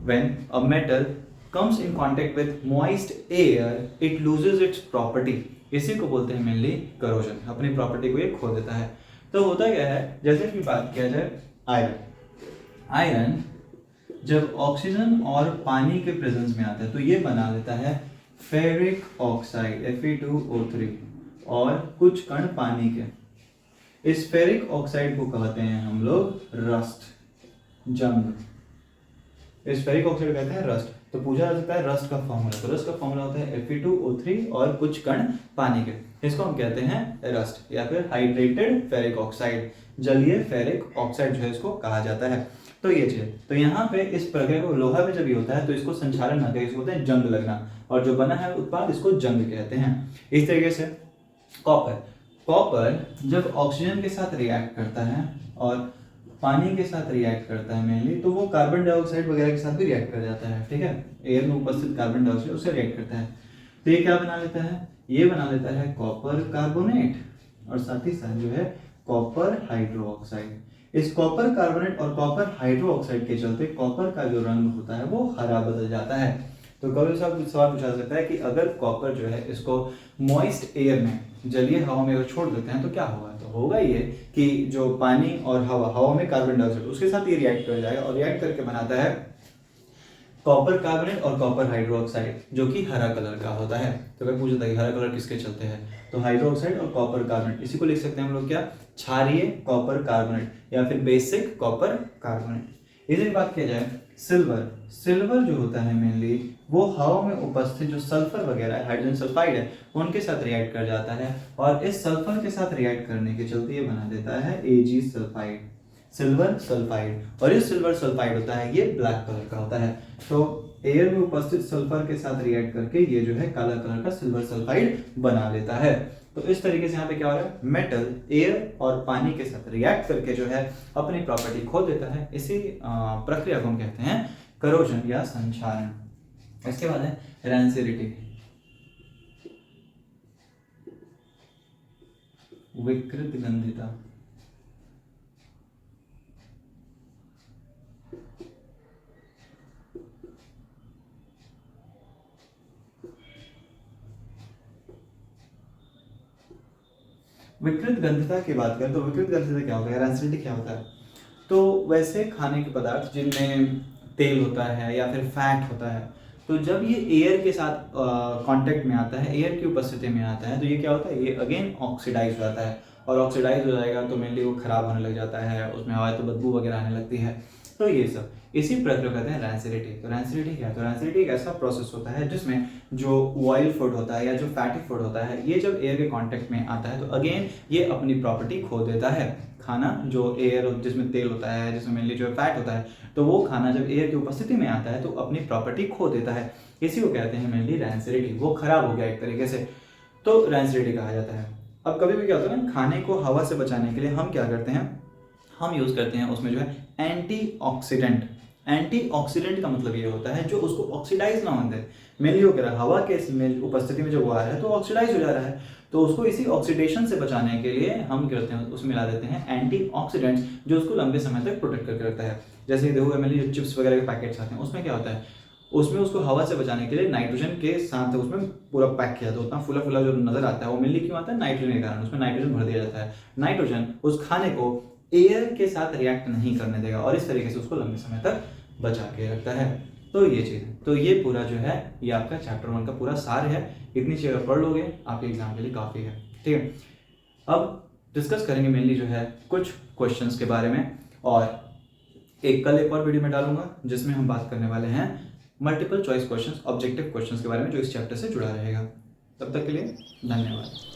When a metal comes in contact with moist air, it loses its property। इसी को बोलते हैं मेनली कोरोजन, अपनी प्रॉपर्टी को ये खो देता है। तो होता क्या है, जैसे कि बात किया जाए आयरन, आयरन जब ऑक्सीजन और पानी के प्रेजेंस में आता है तो ये बना देता है फेरिक ऑक्साइड Fe2O3 और कुछ कण पानी के। इस फेरिक ऑक्साइड को कहते हैं हम लोग रस्ट, जंग। इस फेरिक ऑक्साइड कहते हैं रस्ट। तो पूछा जा सकता है रस्ट का फॉर्मूला, तो रस्ट का फॉर्मूला होता है Fe2O3 और कुछ कण पानी के। इसको हम कहते हैं रस्ट या फिर हाइड्रेटेड फेरिक ऑक्साइड, जलीय फेरिक ऑक्साइड जो है इसको कहा जाता है। तो ये चीज, तो यहाँ पे इस प्रक्रिया को लोहा में जब ये होता है तो इसको संचालन ना करें, इसको बोलते हैं जंग लगना, और जो बना है उत्पाद इसको जंग कहते हैं। इस तरीके से कॉपर, कॉपर जब ऑक्सीजन के साथ रिएक्ट करता है और पानी के साथ रिएक्ट करता है मेनली, तो वो कार्बन डाइऑक्साइड वगैरह के साथ भी रिएक्ट कर जाता है, ठीक है। एयर में उपस्थित कार्बन डाइऑक्साइड उससे रिएक्ट करता है। तो ये क्या बना लेता है, ये बना लेता है कॉपर कार्बोनेट और साथ ही साथ जो है कॉपर हाइड्रो ऑक्साइड। इस कॉपर कार्बोनेट और कॉपर हाइड्रो ऑक्साइड के चलते कॉपर का जो रंग होता है वो हरा बदल जाता है। तो कभी सवाल पूछा जा सकता है कि अगर कॉपर जो है इसको मॉइस्ट एयर में, जलीय हवा में अगर छोड़ देते हैं तो क्या होगा। तो होगा ये कि जो पानी और हवा में कार्बन डाइऑक्साइड, उसके साथ ये रिएक्ट कर जाएगा और रिएक्ट करके बनाता है कॉपर कार्बोनेट और कॉपर हाइड्रोक्साइड, जो कि हरा कलर का होता है। तो अगर पूछा था कि हरा कलर किसके चलते हैं, तो हाइड्रोक्साइड और कॉपर कार्बोनेट, इसी को लिख सकते हैं हम लोग क्या, क्षारीय कॉपर कार्बोनेट या फिर बेसिक कॉपर कार्बोनेट। इसी की बात किया जाए सिल्वर, सिल्वर जो होता है मेनली वो हवा में उपस्थित जो सल्फर वगैरह है, हाइड्रोजन सल्फाइड है, उनके साथ रिएक्ट कर जाता है और इस सल्फर के साथ रिएक्ट करने के चलते ये बना देता है Ag सल्फाइड, सिल्वर सल्फाइड। और ये सिल्वर सल्फाइड होता है ये ब्लैक कलर का होता है। तो एयर में उपस्थित सल्फर के साथ रिएक्ट करके ये जो है काला कलर का सिल्वर सल्फाइड बना लेता है। तो इस तरीके से यहाँ पे क्या हो रहा है, मेटल एयर और पानी के साथ रिएक्ट करके जो है अपनी प्रॉपर्टी खो देता है। इसी प्रक्रिया को हम कहते हैं करोजन या संक्षारण। इसके बाद है रैंसिडिटी, विकृत गंधिता। विकृत गंधिता की बात करें तो विकृत गंधिता क्या होता है, रैंसिडिटी क्या होता है। तो वैसे खाने के पदार्थ जिनमें तेल होता है या फिर फैट होता है, तो जब ये एयर के साथ कांटेक्ट में आता है, एयर की उपस्थिति में आता है, तो ये क्या होता है, ये अगेन ऑक्सीडाइज हो जाता है और ऑक्सीडाइज हो जाएगा तो मेनली वो खराब होने लग जाता है, उसमें हवा तो बदबू वगैरह आने लगती है। तो ये सब इसी प्रक्रिया कहते हैं रैंसिडिटी। तो रैंसिडिटी क्या है, तो रैंसिडिटी एक ऐसा प्रोसेस होता है जिसमें जो ऑयल फूड होता है या जो फैटी फूड होता है, ये जब एयर के कांटेक्ट में आता है तो अगेन ये अपनी प्रॉपर्टी खो देता है। खाना जो एयर जिसमें तेल होता है, जिसमें मेनली जो फैट होता है, तो वो खाना जब एयर की उपस्थिति में आता है तो अपनी प्रॉपर्टी खो देता है। इसी को कहते हैं मेनली रैंसिडिटी, वो खराब हो गया एक तरीके से, तो रैंसिडिटी कहा जाता है। अब कभी भी क्या होता है ना, खाने को हवा से बचाने के लिए हम क्या करते हैं, हम यूज करते हैं उसमें जो है एंटीऑक्सीडेंट। एंटीऑक्सीडेंट का मतलब ये होता है जो उसको ऑक्सीडाइज ना होने दे। मेनली वो कह रहा है हवा के उपस्थिति में जब वो आ रहा है तो ऑक्सीडाइज हो जा रहा है, तो उसको इसी ऑक्सीडेशन से बचाने के लिए हम करते हैं उसमें मिला देते हैं एंटीऑक्सीडेंट्स, जो उसको लंबे समय तक प्रोटेक्ट करके रखता है। जैसे कि देखो मेनली जो चिप्स वगैरह के पैकेट्स आते हैं उसमें क्या होता है, उसमें उसको हवा से बचाने के लिए नाइट्रोजन के साथ उसमें पूरा पैक किया जाता है, उतना फुला फुला जो नजर आता है वो मिलनी क्यों आता है, नाइट्रोजन के कारण। उसमें नाइट्रोजन भर दिया जाता है, नाइट्रोजन उस खाने को एयर के साथ रिएक्ट नहीं करने देगा और इस तरीके से उसको लंबे समय तक बचा के रखता है। तो ये चीज़ है, तो ये पूरा जो है ये आपका चैप्टर 1 का पूरा सार है। इतनी चीज़ अगर पढ़ लोगे आपके एग्जाम के लिए काफ़ी है। ठीक है, अब डिस्कस करेंगे मेनली जो है कुछ क्वेश्चंस के बारे में, और कल एक और वीडियो में डालूंगा जिसमें हम बात करने वाले हैं multiple choice questions, objective questions के बारे में, जो इस चैप्टर से जुड़ा रहेगा। तब तक के लिए धन्यवाद।